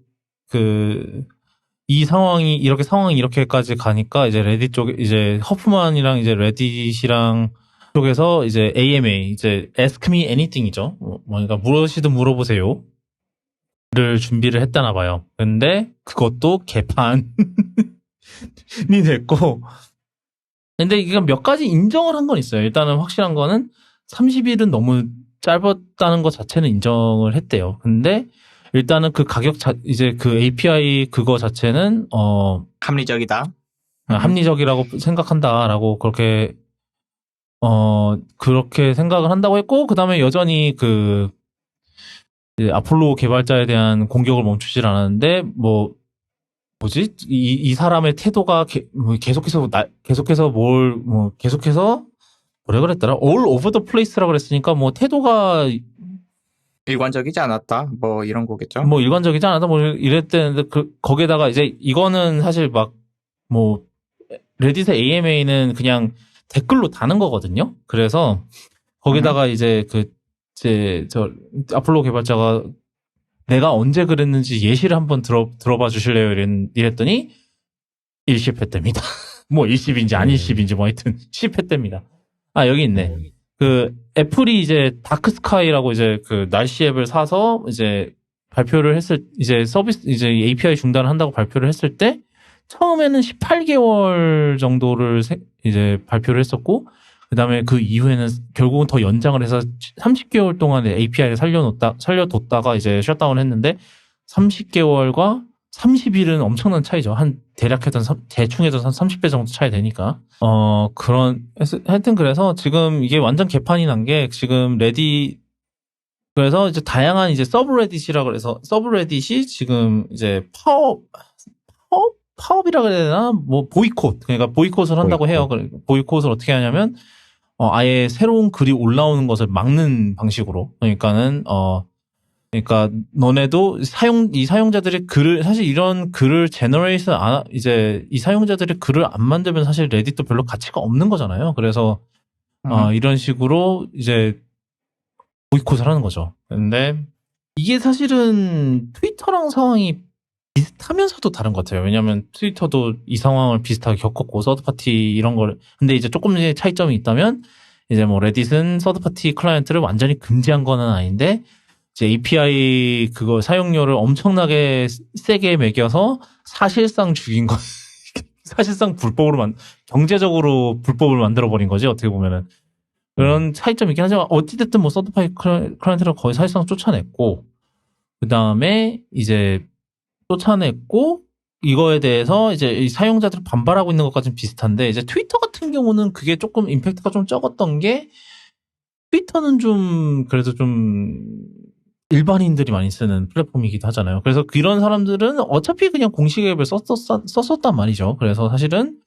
상황이 이렇게까지 가니까 이제 레딧 쪽에 이제 허프만이랑 이제 레딧이랑 쪽에서 이제 AMA 이제 Ask Me Anything이죠. 그러니까 무엇이든 물어보세요. 를 준비를 했다나 봐요. 근데 그것도 개판이 됐고 근데 이게 몇 가지 인정을 한 건 있어요. 일단은 확실한 거는 30일은 너무 짧았다는 것 자체는 인정을 했대요. 근데 일단은 그 가격 이제 그 API 그거 자체는 합리적이다. 합리적이라고 생각한다라고 그렇게 생각을 한다고 했고 그다음에 여전히 아폴로 개발자에 대한 공격을 멈추질 않았는데 이 사람의 태도가 계속해서 뭐라 그랬더라? all over the place라고 그랬으니까 뭐 태도가 일관적이지 않았다. 뭐 이런 거겠죠. 뭐 일관적이지 않았다 뭐 이랬대는데 거기에다가 이제 이거는 사실 레딧의 AMA는 그냥 댓글로 다는 거거든요. 그래서 거기다가 이제 저 아폴로 개발자가 내가 언제 그랬는지 예시를 한번 들어봐 주실래요? 이랬더니 일십했답니다. 뭐 일십인지 안 일십인지 뭐 하여튼 십했답니다. 아 여기 있네. 그 애플이 이제 다크스카이라고 이제 그 날씨 앱을 사서 이제 발표를 이제 서비스 이제 API 중단을 한다고 발표를 했을 때 처음에는 18개월 정도를 이제 발표를 했었고 그다음에 그 이후에는 결국은 더 연장을 해서 30개월 동안 API를 살려뒀다가 이제 셧다운 했는데 30개월과 30일은 엄청난 차이죠. 대충 해도 한 30배 정도 차이 되니까. 하여튼 그래서 지금 이게 완전 개판이 난 게 지금 그래서 이제 다양한 이제 서브레딧이라고 그래서 서브레딧이 지금 이제 파업이라고 해야 되나? 뭐 보이콧. 그러니까 보이콧을 한다고 해요. 보이콧을 어떻게 하냐면 아예 새로운 글이 올라오는 것을 막는 방식으로. 그러니까 너네도 이 사용자들의 글을 사실 이런 글을 이제 이 사용자들의 글을 안 만들면 사실 레딧도 별로 가치가 없는 거잖아요. 그래서 이런 식으로 이제 보이콧을 하는 거죠. 근데 이게 사실은 트위터랑 상황이 비슷하면서도 다른 것 같아요. 왜냐하면 트위터도 이 상황을 비슷하게 겪었고 서드파티 이런 걸 근데 이제 조금의 차이점이 있다면 이제 뭐 레딧은 서드파티 클라이언트를 완전히 금지한 건 아닌데 이제 API 그거 사용료를 엄청나게 세게 매겨서 사실상 죽인 거 사실상 경제적으로 불법을 만들어 버린 거지 어떻게 보면은 그런 차이점이 있긴 하지만 어찌됐든 뭐 서드파티 클라이언트를 거의 사실상 쫓아냈고 그 다음에 이제 쫓아냈고 이거에 대해서 이제 이 사용자들이 반발하고 있는 것까지는 비슷한데 이제 트위터 같은 경우는 그게 조금 임팩트가 좀 적었던 게 트위터는 좀 그래도 좀 일반인들이 많이 쓰는 플랫폼이기도 하잖아요. 그래서 그런 사람들은 어차피 그냥 공식 앱을 썼었단 말이죠. 그래서 사실은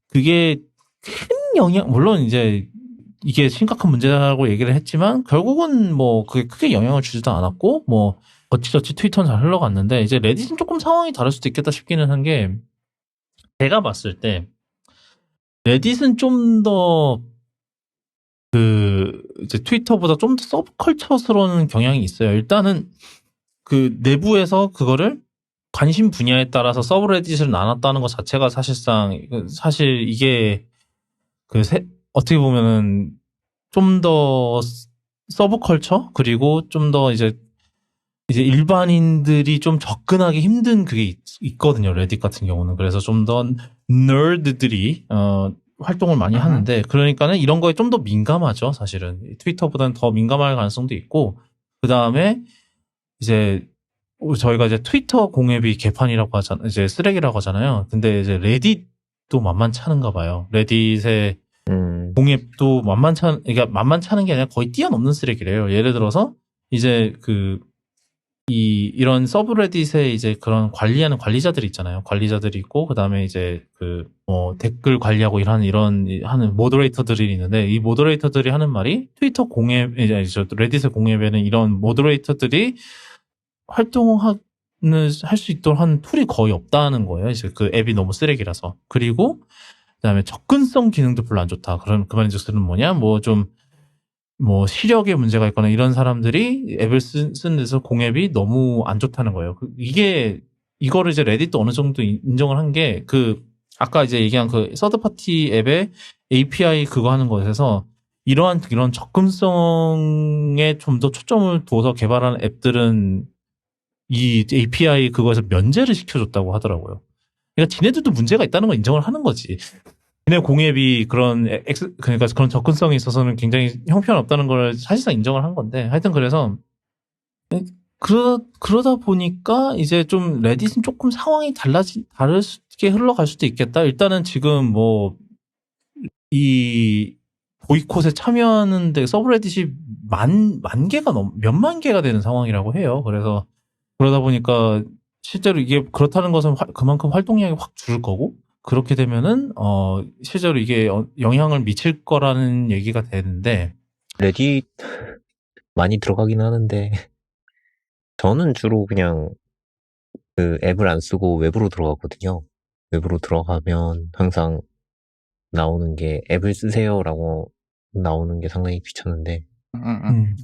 그게 큰 물론 이제 이게 심각한 문제라고 얘기를 했지만 결국은 뭐 그게 크게 영향을 주지도 않았고 뭐 어찌저찌 트위터는 잘 흘러갔는데 이제 레딧은 조금 상황이 다를 수도 있겠다 싶기는 한 게 제가 봤을 때 레딧은 좀 더 이제 트위터보다 좀 더 서브컬처스러운 경향이 있어요. 일단은 그 내부에서 그거를 관심 분야에 따라서 서브레딧을 나눴다는 것 자체가 사실 이게 어떻게 보면은 좀 더 서브컬처 그리고 좀 더 이제 일반인들이 좀 접근하기 힘든 그게 있거든요. 레딧 같은 경우는. 그래서 좀 더 너드들이 활동을 많이 하는데 그러니까는 이런 거에 좀 더 민감하죠. 사실은 트위터보다는 더 민감할 가능성도 있고 그 다음에 이제 저희가 이제 트위터 공앱이 개판이라고 하잖아요. 이제 쓰레기라고 하잖아요. 근데 이제 레딧도 만만치 않은가 봐요. 레딧의 공앱도 그러니까 만만치 않은 게 아니라 거의 뛰어넘는 쓰레기래요. 예를 들어서 이제 이런 서브레딧에 이제 그런 관리하는 관리자들이 있잖아요. 관리자들이 있고, 그 다음에 이제 댓글 관리하고 하는 모더레이터들이 있는데, 이 모더레이터들이 하는 말이 트위터 공앱, 레딧의 공앱에는 이런 모더레이터들이 활동할 수 있도록 한 툴이 거의 없다는 거예요. 이제 그 앱이 너무 쓰레기라서. 그리고, 그 다음에 접근성 기능도 별로 안 좋다. 그 말인즉슨 뭐냐? 시력에 문제가 있거나 이런 사람들이 앱을 쓰는 데서 공앱이 너무 안 좋다는 거예요. 이거를 이제 레딧도 어느 정도 인정을 한 게, 아까 이제 얘기한 서드파티 앱의 API 그거 하는 것에서 이런 접근성에 좀 더 초점을 두어서 개발한 앱들은 이 API 그거에서 면제를 시켜줬다고 하더라고요. 그러니까 지네들도 문제가 있다는 걸 인정을 하는 거지. 얘네 공앱이 그러니까 그런 접근성에 있어서는 굉장히 형편없다는 걸 사실상 인정을 한 건데, 하여튼 그래서, 그러다 보니까 이제 좀 레딧은 조금 상황이 다르게 흘러갈 수도 있겠다. 일단은 지금 이 보이콧에 참여하는데 서브레딧이 몇만 개가 되는 상황이라고 해요. 그래서 그러다 보니까 실제로 이게 그렇다는 것은 그만큼 활동량이 확 줄을 거고, 그렇게 되면은 실제로 이게 영향을 미칠 거라는 얘기가 되는데 레딧 많이 들어가긴 하는데 저는 주로 그냥 그 앱을 안 쓰고 웹으로 들어가거든요. 웹으로 들어가면 항상 나오는 게 앱을 쓰세요라고 나오는 게 상당히 귀찮은데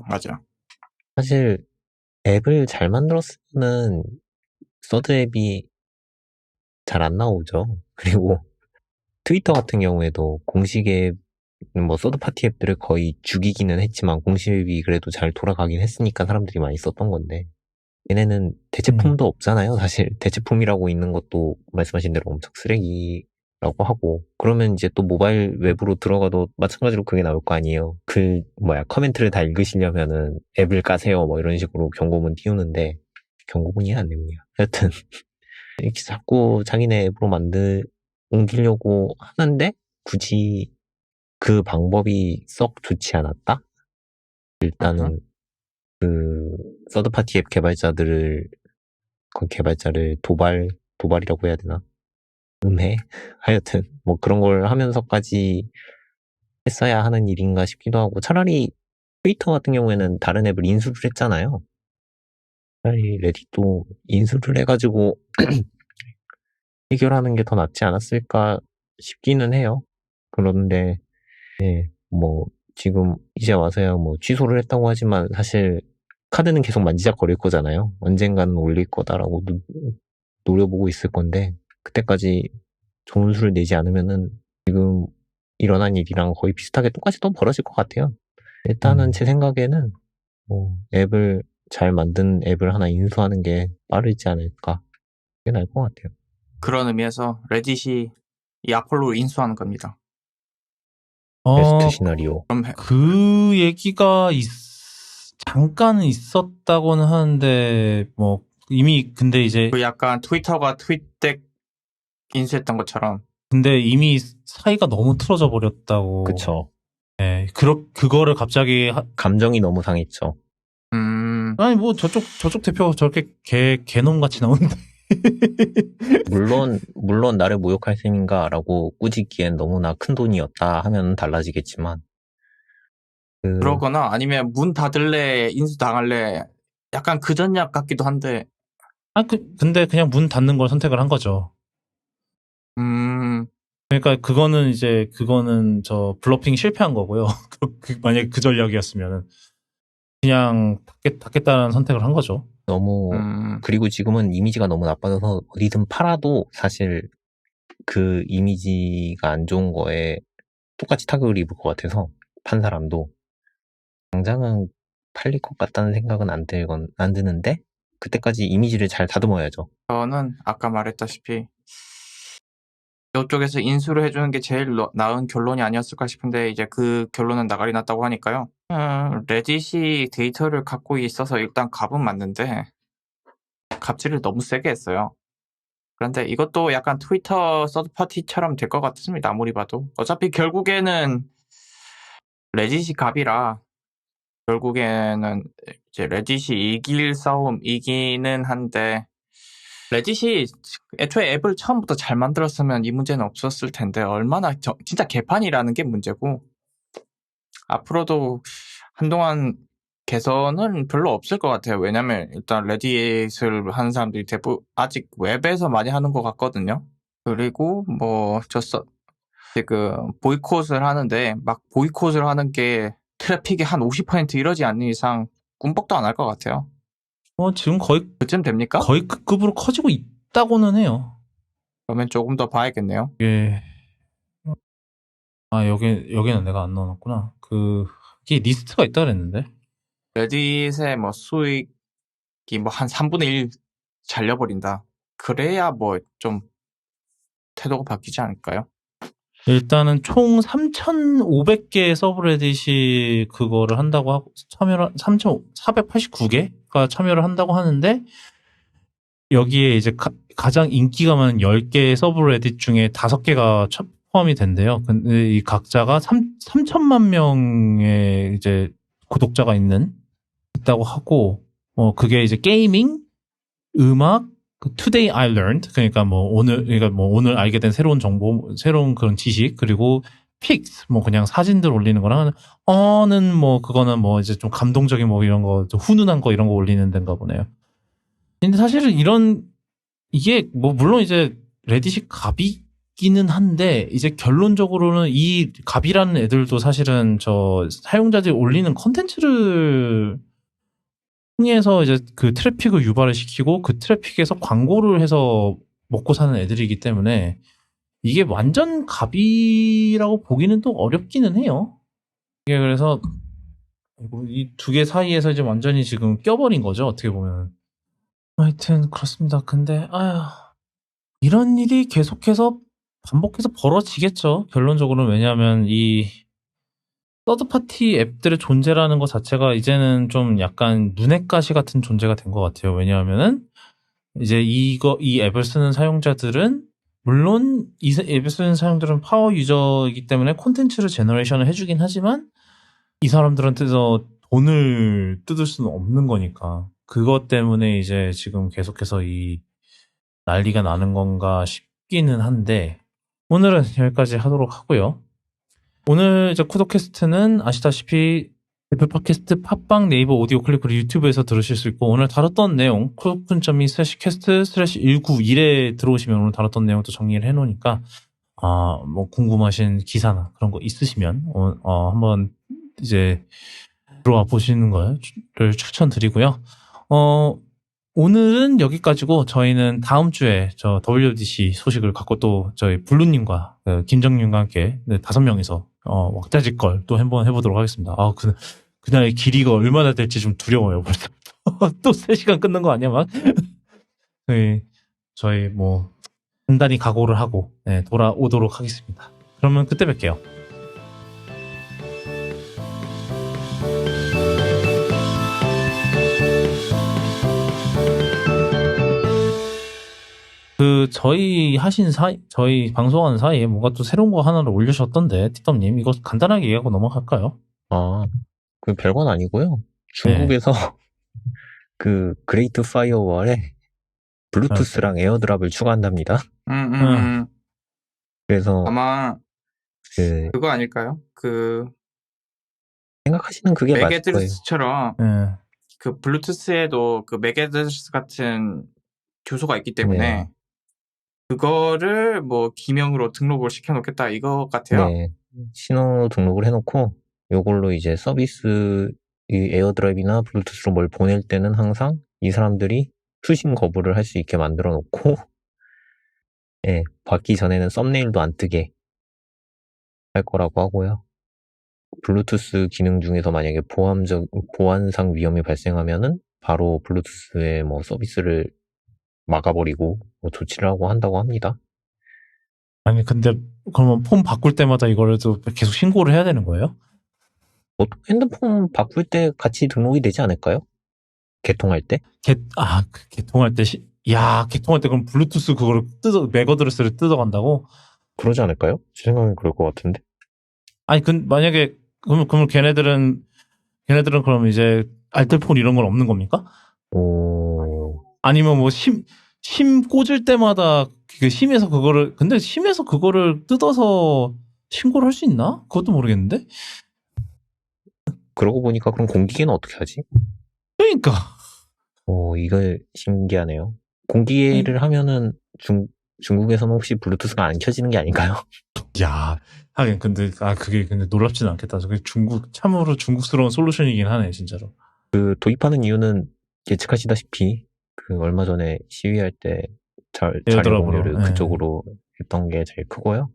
맞아. 사실 앱을 잘 만들었으면 서드 앱이 잘 안 나오죠. 그리고 트위터 같은 경우에도 공식 앱, 서드 파티 앱들을 거의 죽이기는 했지만 공식 앱이 그래도 잘 돌아가긴 했으니까 사람들이 많이 썼던 건데 얘네는 대체품도 없잖아요. 사실 대체품이라고 있는 것도 말씀하신 대로 엄청 쓰레기라고 하고 그러면 이제 또 모바일 웹으로 들어가도 마찬가지로 그게 나올 거 아니에요. 커멘트를 다 읽으시려면은 앱을 까세요 이런 식으로 경고문 띄우는데 경고문이 안 됩니다. 하여튼 이렇게 자꾸 자기네 앱으로 옮기려고 하는데 굳이 그 방법이 썩 좋지 않았다? 일단은 그 서드파티 앱 개발자를 도발이라고 해야 되나? 음해? 하여튼 뭐 그런 걸 하면서까지 했어야 하는 일인가 싶기도 하고 차라리 트위터 같은 경우에는 다른 앱을 인수를 했잖아요. 차라리 레딧도 인수를 해가지고 해결하는 게 더 낫지 않았을까 싶기는 해요. 그런데 뭐 지금 이제 와서야 뭐 취소를 했다고 하지만 사실 카드는 계속 만지작거릴 거잖아요. 언젠가는 올릴 거다라고 노려보고 있을 건데 그때까지 좋은 수를 내지 않으면은 지금 일어난 일이랑 거의 비슷하게 똑같이 또 벌어질 것 같아요. 일단은 제 생각에는 뭐 앱을 잘 만든 앱을 하나 인수하는 게 빠르지 않을까. 그게 나을 것 같아요. 그런 의미에서 레딧이 이 아폴로를 인수하는 겁니다. 베스트 시나리오. 그럼 그 얘기가 잠깐 있었다고는 하는데 뭐 이미 근데 이제 그 약간 트위터가 트윗덱 인수했던 것처럼. 근데 이미 사이가 너무 틀어져 버렸다고. 그쵸. 네, 그거를 갑자기 감정이 너무 상했죠. 아니 뭐 저쪽 대표가 저렇게 개놈같이 나오는데. 물론 나를 모욕할 셈인가라고 꾸짖기엔 너무나 큰 돈이었다 하면 달라지겠지만 그러거나 아니면 문 닫을래 인수 당할래 약간 그 전략 같기도 한데. 근데 그냥 문 닫는 걸 선택을 한 거죠. 그러니까 그거는 저 블러핑 실패한 거고요. 만약에 그 전략이었으면은 그냥 닫겠다는 선택을 한 거죠. 그리고 지금은 이미지가 너무 나빠져서 어디든 팔아도 사실 그 이미지가 안 좋은 거에 똑같이 타격을 입을 것 같아서 판 사람도 당장은 팔릴 것 같다는 생각은 안 드는데 그때까지 이미지를 잘 다듬어야죠. 저는 아까 말했다시피 이쪽에서 인수를 해주는 게 제일 나은 결론이 아니었을까 싶은데 이제 그 결론은 나가리 났다고 하니까요. 레딧이 데이터를 갖고 있어서 일단 값은 맞는데 갑질을 너무 세게 했어요. 그런데 이것도 약간 트위터 서드파티처럼 될 것 같습니다. 아무리 봐도. 어차피 결국에는 레딧이 갑이라 결국에는 이제 레딧이 이길 싸움이기는 한데 레딧이 애초에 앱을 처음부터 잘 만들었으면 이 문제는 없었을 텐데 얼마나 진짜 개판이라는 게 문제고 앞으로도 한동안 개선은 별로 없을 것 같아요. 왜냐면 일단 레딧을 하는 사람들이 대부분 아직 웹에서 많이 하는 것 같거든요. 그리고 지금 보이콧을 하는데 막 보이콧을 하는 게 트래픽이 한 50% 이러지 않는 이상 꿈뻑도 안 할 것 같아요. 지금 거의 그쯤 됩니까? 거의 그 급으로 커지고 있다고는 해요. 그러면 조금 더 봐야겠네요. 예. 여기는 내가 안 넣어놨구나. 이게 리스트가 있다 그랬는데. 레딧의 뭐 수익이 뭐 한 3분의 1 잘려버린다. 그래야 뭐 좀 태도가 바뀌지 않을까요? 일단은 총 3,500개의 서브레딧이 그거를 한다고 하고 3,489개가 참여를 한다고 하는데 여기에 이제 가장 인기가 많은 10개의 서브레딧 중에 5개가 포함이 된대요. 근데 이 각자가 3천만 명의 이제 구독자가 있다고 하고 그게 이제 게이밍, 음악, Today I learned 그러니까 오늘 알게 된 새로운 정보, 새로운 그런 지식, 그리고 pics 그냥 사진들 올리는 거랑 그거는 이제 좀 감동적인 이런 거, 좀 훈훈한 거 이런 거 올리는 데인가 보네요. 근데 사실은 이게 물론 이제 레딧이 갑이기는 한데 이제 결론적으로는 이 갑이라는 애들도 사실은 저 사용자들이 올리는 컨텐츠를 통해서 이제 그 트래픽을 유발을 시키고 그 트래픽에서 광고를 해서 먹고 사는 애들이기 때문에 이게 완전 갑이라고 보기는 또 어렵기는 해요. 이게 그래서 이 두 개 사이에서 이제 완전히 지금 껴버린 거죠, 어떻게 보면. 하여튼 그렇습니다. 근데 이런 일이 계속해서 반복해서 벌어지겠죠. 결론적으로는. 왜냐하면 이 서드파티 앱들의 존재라는 것 자체가 이제는 좀 약간 눈엣가시 같은 존재가 된 것 같아요. 왜냐하면은 이제 이 앱을 쓰는 사용자들은 물론 이 앱을 쓰는 사용자들은 파워 유저이기 때문에 콘텐츠를 제너레이션을 해주긴 하지만 이 사람들한테서 돈을 뜯을 수는 없는 거니까 그것 때문에 이제 지금 계속해서 이 난리가 나는 건가 싶기는 한데 오늘은 여기까지 하도록 하고요. 오늘 이제 쿠도캐스트는 아시다시피 애플 팟캐스트, 팟빵, 네이버 오디오 클립 그리고 유튜브에서 들으실 수 있고 오늘 다뤘던 내용 쿠도쿤.me/캐스트/191에 들어오시면 오늘 다뤘던 내용도 정리를 해놓으니까 뭐 궁금하신 기사나 그런 거 있으시면 한번 이제 들어와 보시는 거를 추천드리고요. 오늘은 여기까지고 저희는 다음 주에 저 WDC 소식을 갖고 또 저희 블루님과 김정님과 함께 5명이서 왁자지 걸 또 한번 해보도록 하겠습니다. 그날의 길이가 얼마나 될지 좀 두려워요. 벌써 또 3시간 끊는 거 아니야 막? 저희 뭐 단단히 각오를 하고 돌아오도록 하겠습니다. 그러면 그때 뵐게요. 저희 방송하는 사이에 뭔가 또 새로운 거 하나를 올리셨던데, 티덤님, 이거 간단하게 얘기하고 넘어갈까요? 그 별건 아니고요. 중국에서 그 그레이트 파이어월에 블루투스랑 에어드랍을 추가한답니다. 그래서 아마 그거 아닐까요? 생각하시는 그게 맞을 거예요. 맥애드레스처럼 그 블루투스에도 그 맥애드레스 같은 주소가 있기 때문에 그거를 뭐 기명으로 등록을 시켜놓겠다 이거 같아요. 네, 신호로 등록을 해놓고 요걸로 이제 서비스 이 에어드랍이나 블루투스로 뭘 보낼 때는 항상 이 사람들이 수신 거부를 할 수 있게 만들어 놓고 받기 전에는 썸네일도 안 뜨게 할 거라고 하고요. 블루투스 기능 중에서 만약에 보안상 위험이 발생하면은 바로 블루투스의 뭐 서비스를 막아버리고 뭐 조치를 하고 한다고 합니다. 아니 근데 그러면 폰 바꿀 때마다 이거를 또 계속 신고를 해야 되는 거예요? 보통 핸드폰 바꿀 때 같이 등록이 되지 않을까요? 개통할 때? 개통할 때 개통할 때 그럼 블루투스 그거를 맥어드레스를 뜯어간다고? 그러지 않을까요? 제 생각엔 그럴 것 같은데. 아니 만약에 그럼 걔네들은 그럼 이제 알뜰폰 이런 건 없는 겁니까? 아니면 뭐 심 꽂을 때마다 그 심에서 그거를 뜯어서 신고를 할 수 있나? 그것도 모르겠는데. 그러고 보니까 그럼 공기계는 어떻게 하지? 그러니까. 이거 신기하네요. 공기계를 하면은 중국에서는 혹시 블루투스가 안 켜지는 게 아닌가요? 야, 하긴 그게 놀랍지는 않겠다. 그게 참으로 중국스러운 솔루션이긴 하네, 진짜로. 그 도입하는 이유는 예측하시다시피 그 얼마 전에 시위할 때 자료 공유를 그쪽으로 했던 게 제일 크고요.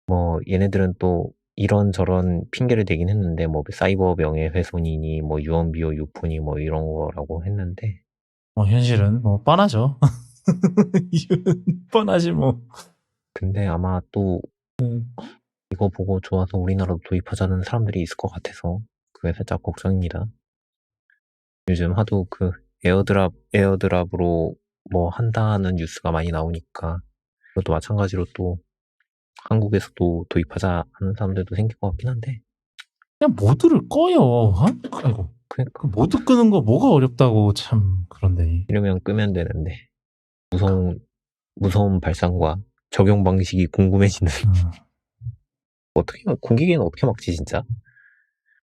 뭐 얘네들은 또 이런저런 핑계를 대긴 했는데 뭐 사이버 명예훼손이니 뭐 유언비어 유포니 뭐 이런 거라고 했는데 현실은 뭐 뻔하죠. 이유는 뻔하지 뭐. 근데 아마 또 이거 보고 좋아서 우리나라도 도입하자는 사람들이 있을 것 같아서 그게 살짝 걱정입니다. 요즘 하도 그 에어드랍으로 뭐 한다는 뉴스가 많이 나오니까 그것도 마찬가지로 또 한국에서도 도입하자 하는 사람들도 생길 것 같긴 한데 그냥 모드를 꺼요. 아이고. 그 모드 끄는 거 뭐가 어렵다고 참 그런데. 이러면 끄면 되는데 무서운 발상과 적용 방식이 궁금해지는. 공기계는 어떻게 막지 진짜?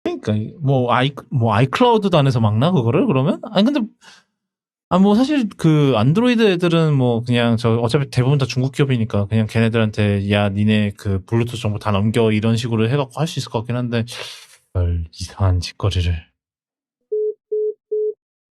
그러니까 뭐 아이클라우드 안에서 막나 그거를 그러면? 아니 근데 뭐 사실 그 안드로이드 애들은 뭐 그냥 어차피 대부분 다 중국 기업이니까 그냥 걔네들한테 야 니네 그 블루투스 정보 다 넘겨 이런 식으로 해갖고 할 수 있을 것 같긴 한데 이상한 짓거리를